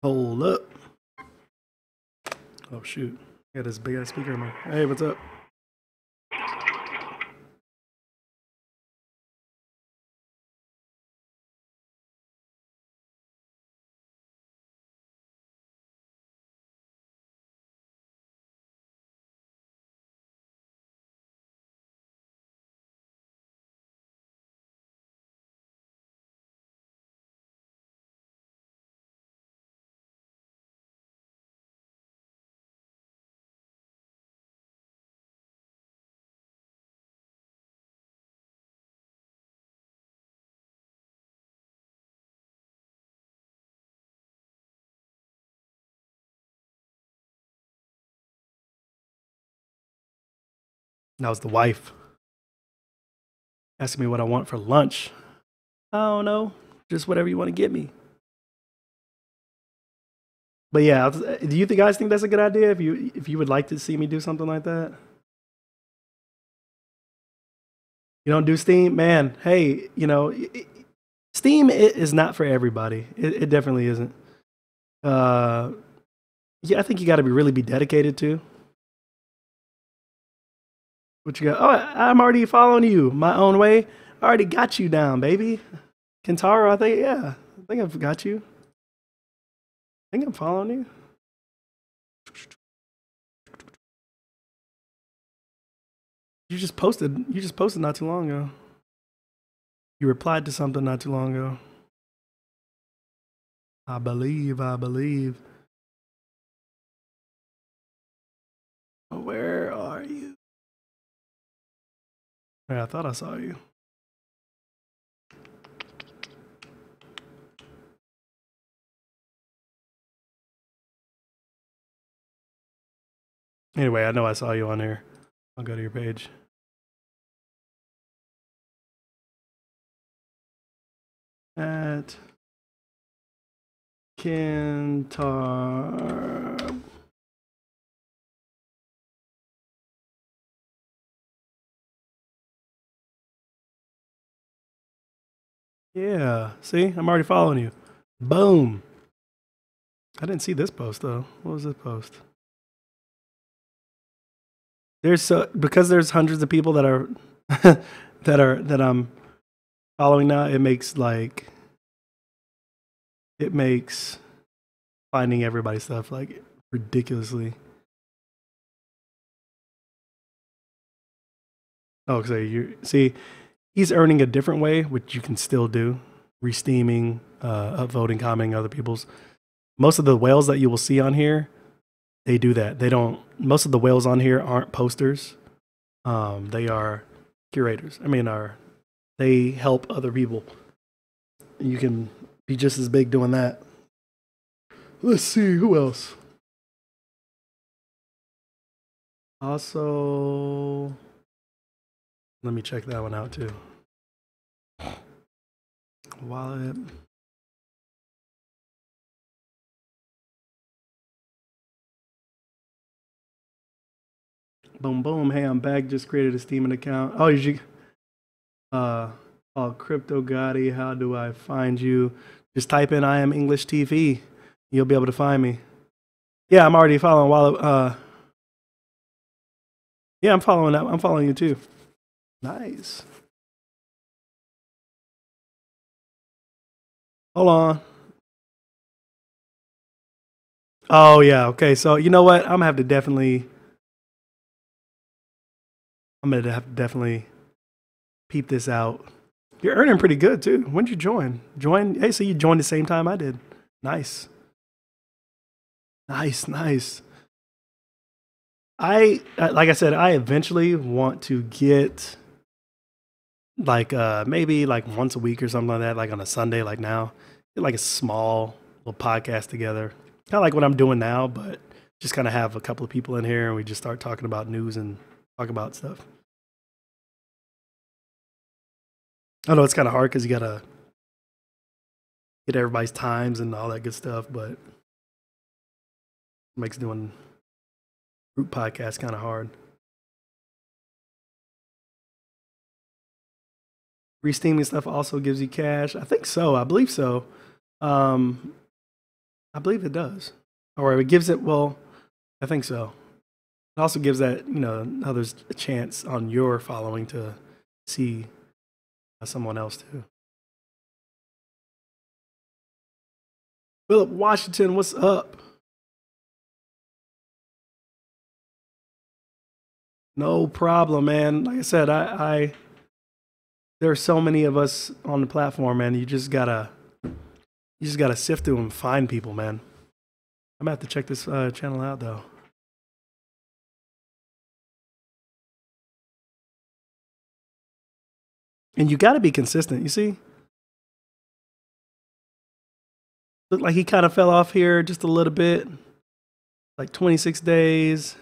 Hold up. Oh shoot. I got this big ass speaker in my. Hey, what's up? That was the wife asking me what I want for lunch. I don't know. Just whatever you want to get me. But yeah, do you guys think that's a good idea? If you would like to see me do something like that? You don't do Steam? Man, hey, Steam is not for everybody. It definitely isn't. Yeah, I think you got to really be dedicated to. What you got? Oh, I'm already following you my own way. I already got you down, baby. Kentaro, I think I've got you. I think I'm following you. You just posted not too long ago. You replied to something not too long ago. I believe. Where are you? Yeah, I thought I saw you. Anyway, I know I saw you on there. I'll go to your page. At Kentar. Yeah, see, I'm already following you. Boom. I didn't see this post though. What was this post? Because there's hundreds of people that are that I'm following now. It makes finding everybody's stuff like ridiculously. Oh, so you see, he's earning a different way, which you can still do, re-steaming, upvoting, commenting other people's. Most of the whales that you will see on here, they do that. They don't. Most of the whales on here aren't posters. They are curators. They help other people. You can be just as big doing that. Let's see who else. Also, let me check that one out too. Wallet. Boom, boom. Hey, I'm back. Just created a Steam account. Oh, Crypto Gotti. How do I find you? Just type in I am English TV. You'll be able to find me. Yeah, I'm already following Wallet. Yeah, I'm following that. I'm following you too. Nice. Hold on. Oh yeah. Okay. So you know what? I'm gonna have to definitely peep this out. You're earning pretty good too. When did you join? Hey, so you joined the same time I did. Nice. Nice. Like I said, I eventually want to get maybe like once a week or something like that, like on a Sunday, like now, get like a small little podcast together. Kind of like what I'm doing now, but just kind of have a couple of people in here and we just start talking about news and talk about stuff. I know it's kind of hard because you gotta get everybody's times and all that good stuff, but it makes doing group podcasts kind of hard. Re-steaming stuff also gives you cash. I think so. I believe so. I believe it does. Or it gives it, well, I think so. It also gives that, others a chance on your following to see someone else too. Philip Washington, what's up? No problem, man. Like I said, there are so many of us on the platform, man. You just gotta sift through and find people, man. I'm gonna have to check this channel out though. And you gotta be consistent, you see? Looked like he kind of fell off here just a little bit. Like 26 days,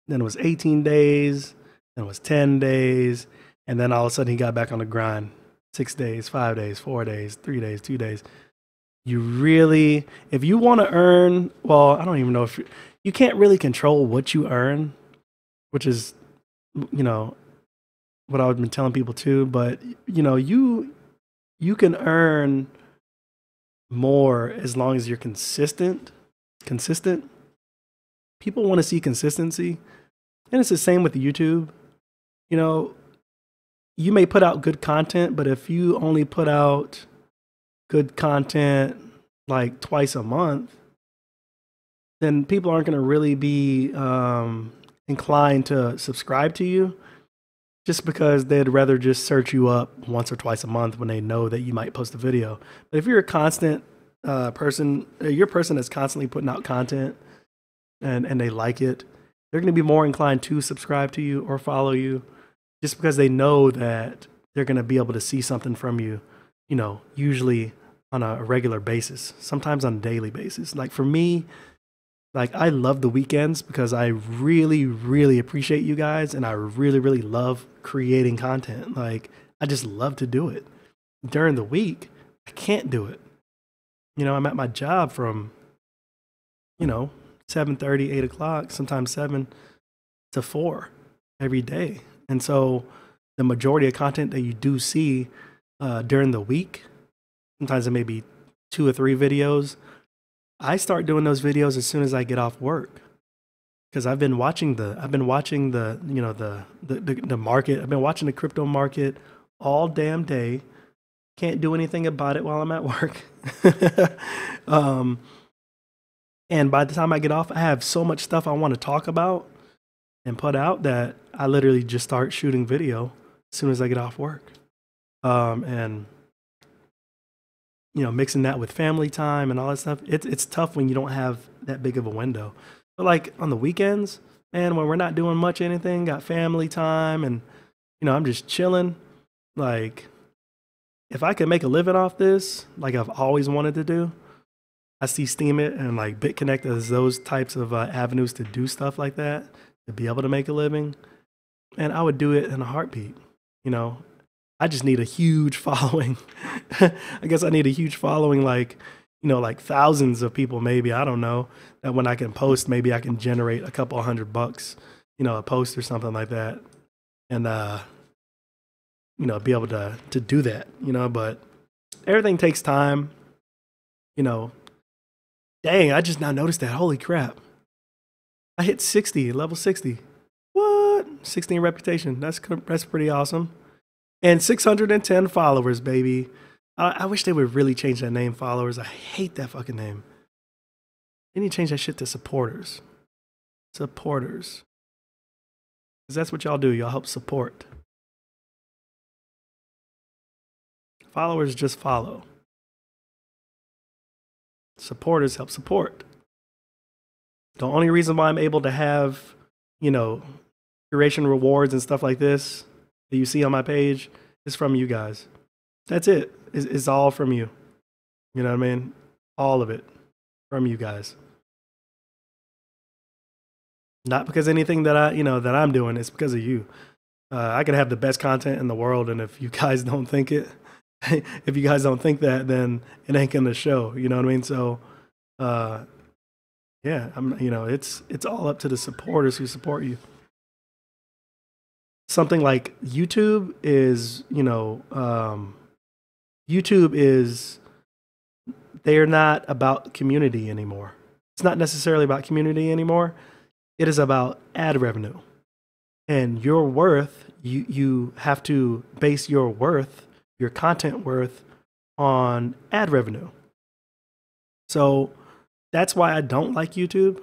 then it was 18 days, then it was 10 days, and then all of a sudden he got back on the grind. 6 days, 5 days, 4 days, 3 days, 2 days. You really, if you want to earn, well, I don't even know if you can't really control what you earn, which is, you know, what I've been telling people too. But you know, you can earn more as long as you're consistent. Consistent. People want to see consistency, and it's the same with YouTube. You know, you may put out good content, but if you only put out good content like twice a month, then people aren't going to really be inclined to subscribe to you, just because they'd rather just search you up once or twice a month when they know that you might post a video. But if you're a constant person, you're a person that's constantly putting out content and they like it, they're going to be more inclined to subscribe to you or follow you, just because they know that they're going to be able to see something from you, you know, usually on a regular basis, sometimes on a daily basis. Like for me, like I love the weekends because I really, really appreciate you guys, and I really, really love creating content. Like I just love to do it. During the week, I can't do it. You know, I'm at my job from, you know, 7:30, 8 o'clock, sometimes 7 to 4 every day. And so the majority of content that you do see during the week, sometimes it may be 2 or 3 videos. I start doing those videos as soon as I get off work, because I've been watching the you know, the market. I've been watching the crypto market all damn day. Can't do anything about it while I'm at work. And by the time I get off, I have so much stuff I want to talk about and put out that I literally just start shooting video as soon as I get off work. And you know, mixing that with family time and all that stuff, it's tough when you don't have that big of a window. But like on the weekends, man, when we're not doing much anything, got family time, and you know, I'm just chilling. Like, if I could make a living off this, like I've always wanted to do, I see Steemit and like Bitconnect as those types of avenues to do stuff like that, to be able to make a living, and I would do it in a heartbeat. You know, I just need a huge following. I guess I need a huge following, like, you know, like thousands of people, maybe, I don't know, that when I can post, maybe I can generate a couple $100, you know, a post or something like that. And, you know, be able to do that, you know, but everything takes time, you know. Dang, I just now noticed that. Holy crap. I hit 60, level 60. What? 16 reputation. That's pretty awesome. And 610 followers, baby. I wish they would really change that name, followers. I hate that fucking name. They need to change that shit to supporters. Supporters. Because that's what y'all do. Y'all help support. Followers just follow. Supporters help support. The only reason why I'm able to have, you know, curation rewards and stuff like this that you see on my page is from you guys. That's it. It's all from you. You know what I mean? All of it from you guys. Not because anything that I'm doing, it's because of you. I could have the best content in the world, and if you guys don't think it, if you guys don't think that, then it ain't gonna show. You know what I mean? So, yeah, you know, it's all up to the supporters who support you. Something like YouTube is, you know, YouTube is, they're not about community anymore. It's not necessarily about community anymore. It is about ad revenue. And your worth, you have to base your worth, your content worth, on ad revenue. So that's why I don't like YouTube.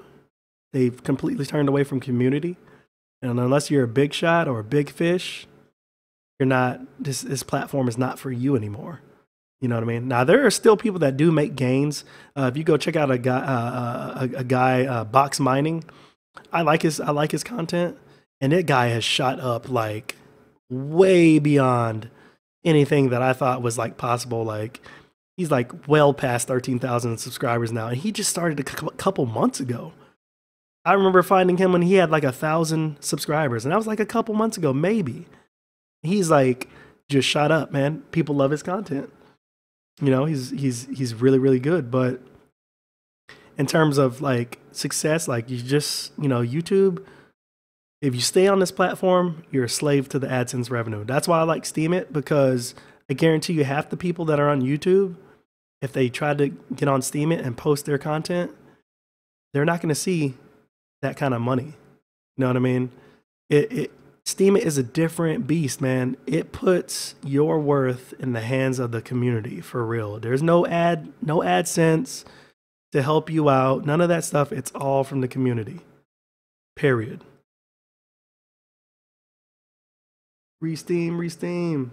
They've completely turned away from community. And unless you're a big shot or a big fish, you're not, this platform is not for you anymore. You know what I mean? Now, there are still people that do make gains. If you go check out a guy, Box Mining, I like his content, and that guy has shot up like way beyond anything that I thought was like possible. Like, he's like well past 13,000 subscribers now, and he just started a couple months ago. I remember finding him when he had like 1,000 subscribers, and that was like a couple months ago, maybe. He's like just shot up, man. People love his content. You know, he's really, really good. But in terms of like success, like you just, you know, YouTube, if you stay on this platform, you're a slave to the AdSense revenue. That's why I like Steam It, because I guarantee you half the people that are on YouTube, if they try to get on Steam It and post their content, they're not going to see that kind of money. You know what I mean? Steam It is a different beast, man. It puts your worth in the hands of the community for real. There's no AdSense to help you out. None of that stuff. It's all from the community. Period. Re-Steam, re-Steam.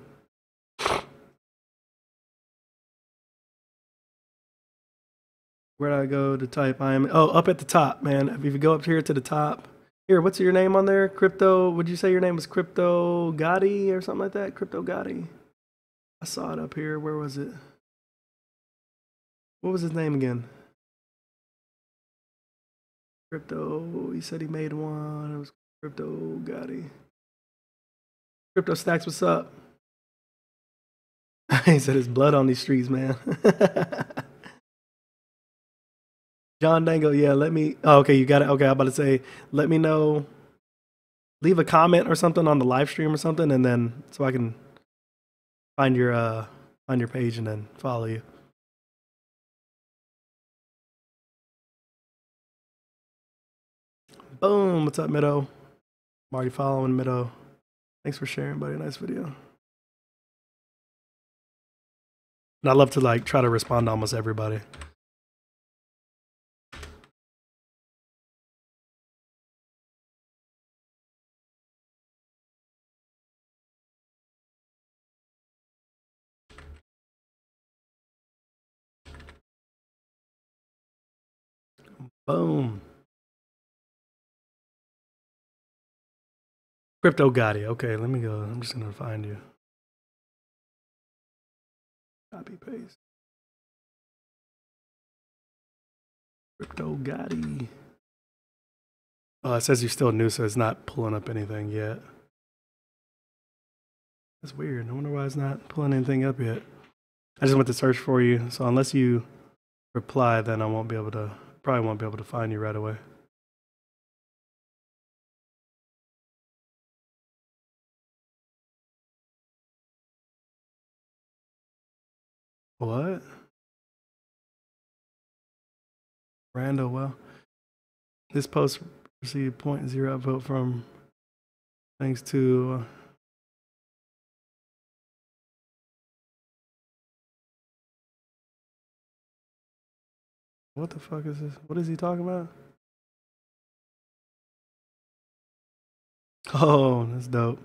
Where did I go to type? Up at the top, man. If you go up here to the top. Here, what's your name on there? Crypto, would you say your name was Crypto Gotti or something like that? Crypto Gotti. I saw it up here. Where was it? What was his name again? Crypto, he said he made one. It was Crypto Gotti. Crypto Stacks, what's up? He said there's blood on these streets, man. John Dango, yeah, let me. Oh, okay, you got it. Okay, I'm about to say, let me know. Leave a comment or something on the live stream or something, and then so I can find your page and then follow you. Boom! What's up, Middo? I'm already following Middo. Thanks for sharing, buddy. Nice video. And I love to like try to respond to almost everybody. Boom. Crypto Gotti. Okay, let me go. I'm just gonna find you. Copy paste. Crypto Gotti. Oh, it says you're still new, so it's not pulling up anything yet. That's weird. I wonder why it's not pulling anything up yet. I just went to search for you, so unless you reply, then I won't be able to. Probably won't be able to find you right away. What? Randall, well, this post received 0.0 vote from thanks to what the fuck is this? What is he talking about? Oh, that's dope.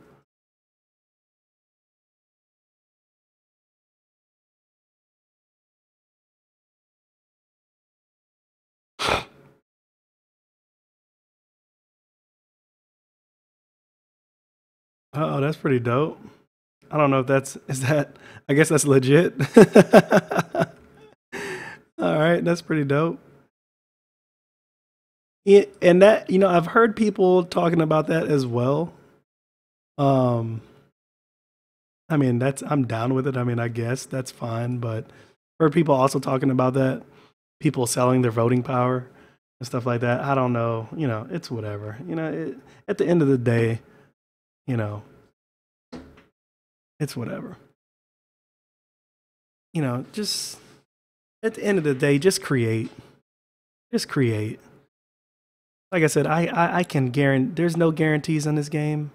Oh, that's pretty dope. I don't know if I guess that's legit. All right, that's pretty dope. Yeah, and that, you know, I've heard people talking about that as well. I mean, I'm down with it. I mean, I guess that's fine, but I've heard people also talking about that, people selling their voting power and stuff like that. I don't know, you know, it's whatever. You know, at the end of the day, you know, it's whatever. You know, just at the end of the day, just create. Just create. Like I said, I can guarantee there's no guarantees in this game.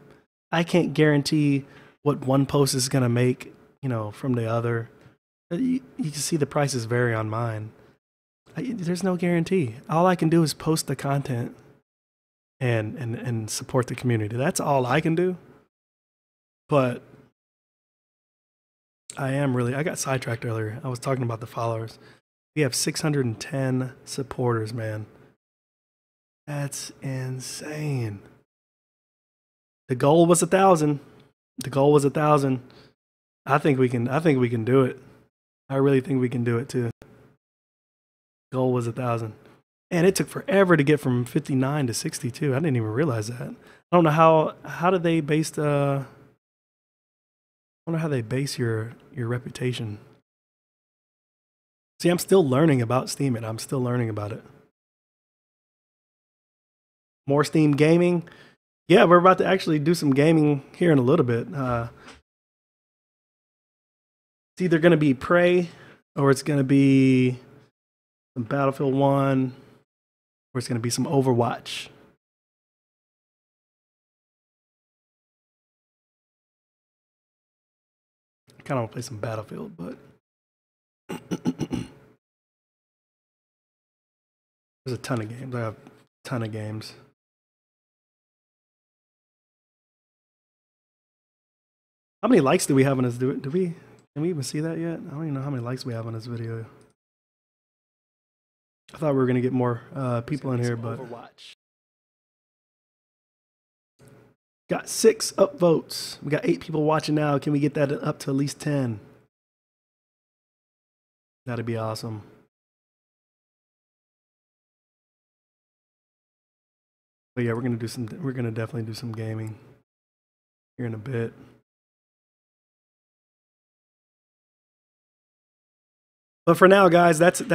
I can't guarantee what one post is gonna make, you know, from the other. You can see the prices vary on mine. There's no guarantee. All I can do is post the content and support the community. That's all I can do. But I got sidetracked earlier. I was talking about the followers. We have 610 supporters, man. That's insane. The goal was 1,000. The goal was 1,000. I think we can do it. I really think we can do it too. Goal was 1,000. And it took forever to get from 59 to 62. I didn't even realize that. I don't know how do they base the. I wonder how they base your reputation. See, I'm still learning about Steam, and I'm still learning about it. More Steam gaming. Yeah, we're about to actually do some gaming here in a little bit. It's either going to be Prey, or it's going to be some Battlefield 1, or it's going to be some Overwatch. I kind of want to play some Battlefield, but there's a ton of games. I have a ton of games. How many likes do we have on this? Can we even see that yet? I don't even know how many likes we have on this video. I thought we were gonna get more people in here, but Overwatch. Got 6 upvotes. We got 8 people watching now. Can we get that up to at least 10? That'd be awesome. But yeah, we're gonna definitely do some gaming here in a bit. But for now, guys, that's it.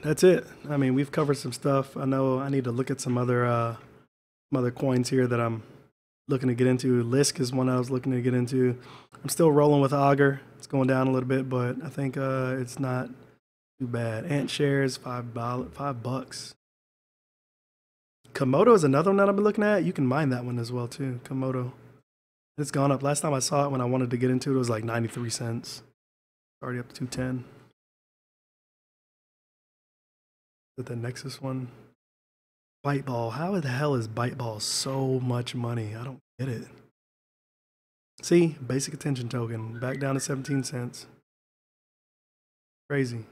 That's it. I mean, we've covered some stuff. I know I need to look at some other coins here that I'm looking to get into. Lisk is one I was looking to get into. I'm still rolling with Augur. It's going down a little bit, but I think it's not too bad. Ant shares $5. Komodo is another one that I've been looking at. You can mine that one as well too. Komodo. It's gone up. Last time I saw it when I wanted to get into it, it was like 93 cents. Already up to 210. The Nexus one. Byteball. How the hell is Byteball so much money? I don't get it. See, basic attention token back down to 17 cents. Crazy.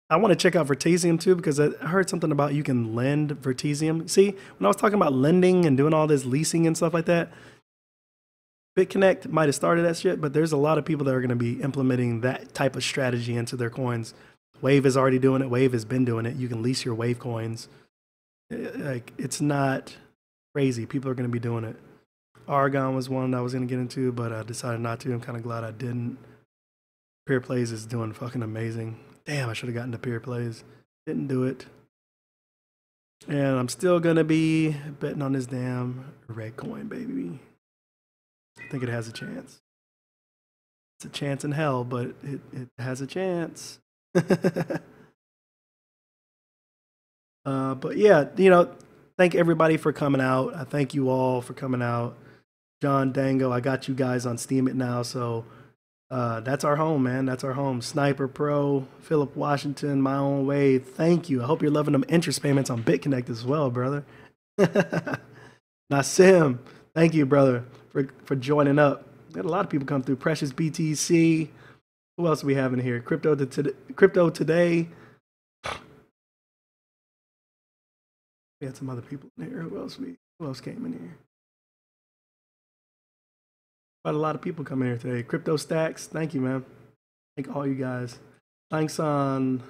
I want to check out Vertesium too, because I heard something about you can lend Vertesium. See, when I was talking about lending and doing all this leasing and stuff like that, Bitconnect might have started that shit, but there's a lot of people that are going to be implementing that type of strategy into their coins. Wave is already doing it. Wave has been doing it. You can lease your Wave coins. Like, it's not crazy. People are going to be doing it. Argon was one that I was going to get into, but I decided not to. I'm kind of glad I didn't. Peer Plays is doing fucking amazing. Damn, I should have gotten to Peer Plays. Didn't do it. And I'm still going to be betting on this damn red coin, baby. I think it has a chance. It's a chance in hell, but it has a chance. But yeah, you know, thank everybody for coming out. I thank you all for coming out. John Dango, I got you guys on Steam it now, so that's our home, man. That's our home. Sniper Pro, Philip Washington, My Own Way. Thank you. I hope you're loving them interest payments on Bitconnect as well, brother. Nassim, thank you, brother, for joining up. Got a lot of people come through. Precious BTC. Who else do we have in here? Crypto Today. We had some other people in here. Who else came in here? Quite a lot of people coming here today. Crypto Stacks. Thank you, man. Thank all you guys. Thanks on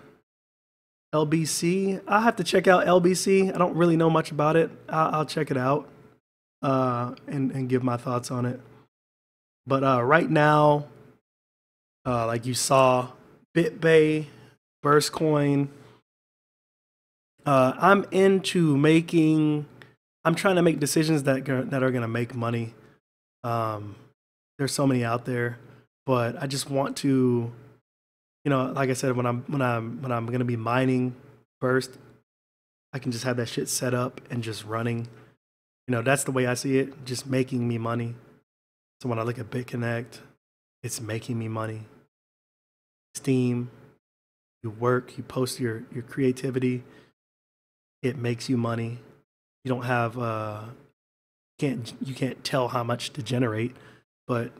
LBC. I'll have to check out LBC. I don't really know much about it. I'll check it out and give my thoughts on it. But right now, like you saw, BitBay, Burstcoin. I'm trying to make decisions that are going to make money. There's so many out there, but I just want to, you know, like I said, when I'm going to be mining Burst, I can just have that shit set up and just running. You know, that's the way I see it, just making me money. So when I look at Bitconnect, it's making me money. Steam, you work, you post your creativity, it makes you money. You don't have you can't tell how much to generate, but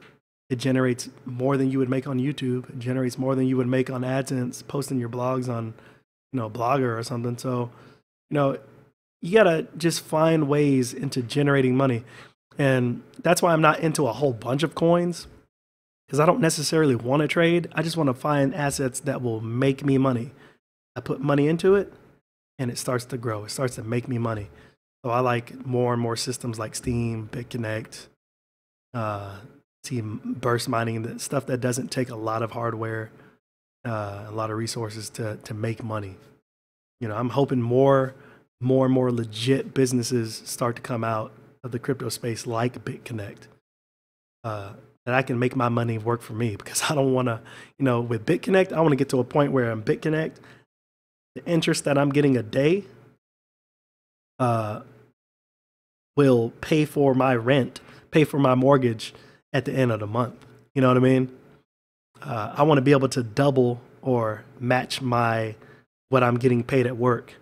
it generates more than you would make on YouTube. It generates more than you would make on AdSense, posting your blogs on, you know, Blogger or something. So, you know, you gotta just find ways into generating money. And that's why I'm not into a whole bunch of coins, because I don't necessarily want to trade. I just want to find assets that will make me money. I put money into it, and it starts to grow. It starts to make me money. So I like more and more systems like Steam, Bitconnect, Team Burst Mining, the stuff that doesn't take a lot of hardware, a lot of resources to make money. You know, I'm hoping more and more legit businesses start to come out of the crypto space like Bitconnect. That I can make my money work for me, because I don't want to, you know, with Bitconnect, I want to get to a point where in Bitconnect, the interest that I'm getting a day will pay for my rent, pay for my mortgage at the end of the month. You know what I mean? I want to be able to double or match what I'm getting paid at work.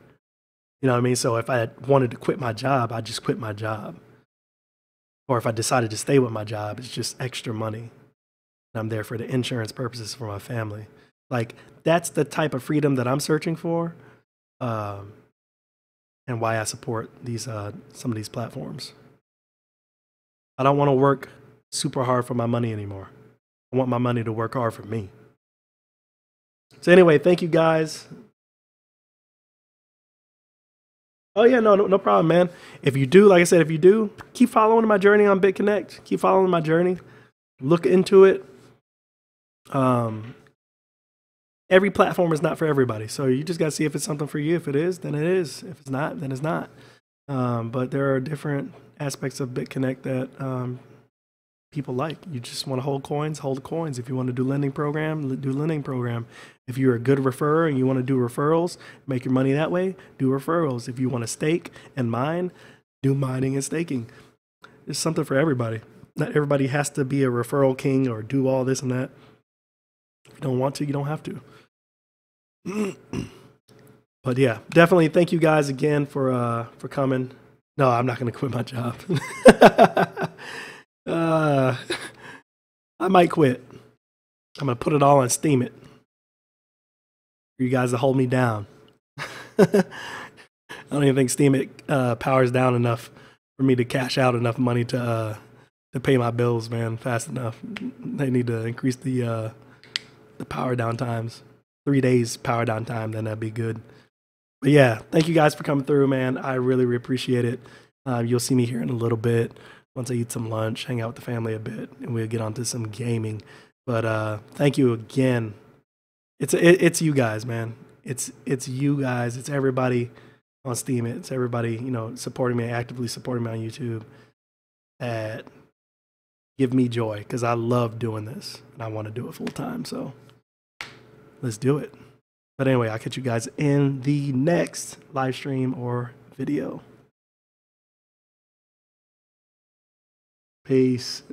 You know what I mean? So if I wanted to quit my job, I just quit my job. Or if I decided to stay with my job, it's just extra money. I'm there for the insurance purposes for my family. Like, that's the type of freedom that I'm searching for, and why I support these some of these platforms. I don't want to work super hard for my money anymore. I want my money to work hard for me. So anyway, thank you guys. Oh yeah, no problem, man. If you do, like I said, if you do, keep following my journey on Bitconnect. Keep following my journey. Look into it. Every platform is not for everybody, so you just gotta see if it's something for you. If it is, then it is. If it's not, then it's not. But there are different aspects of Bitconnect that people like. You just want to hold coins, hold coins. If you want to do lending program, do lending program. If you're a good referrer and you want to do referrals, make your money that way, do referrals. If you want to stake and mine, do mining and staking. There's something for everybody. Not everybody has to be a referral king or do all this and that. If you don't want to, you don't have to. But yeah, definitely thank you guys again for coming. No, I'm not going to quit my job. I might quit. I'm going to put it all on Steam it. For you guys to hold me down. I don't even think Steam it powers down enough for me to cash out enough money to pay my bills, man, fast enough. They need to increase the power down times. 3 days power down time, then that'd be good. But yeah, thank you guys for coming through, man. I really appreciate it. You'll see me here in a little bit once I eat some lunch, hang out with the family a bit, and we'll get onto some gaming. But thank you again. It's you guys, man. It's you guys. It's everybody on Steam. It's everybody, you know, supporting me, actively supporting me on YouTube. That give me joy, because I love doing this and I want to do it full time. So let's do it. But anyway, I'll catch you guys in the next live stream or video. Peace.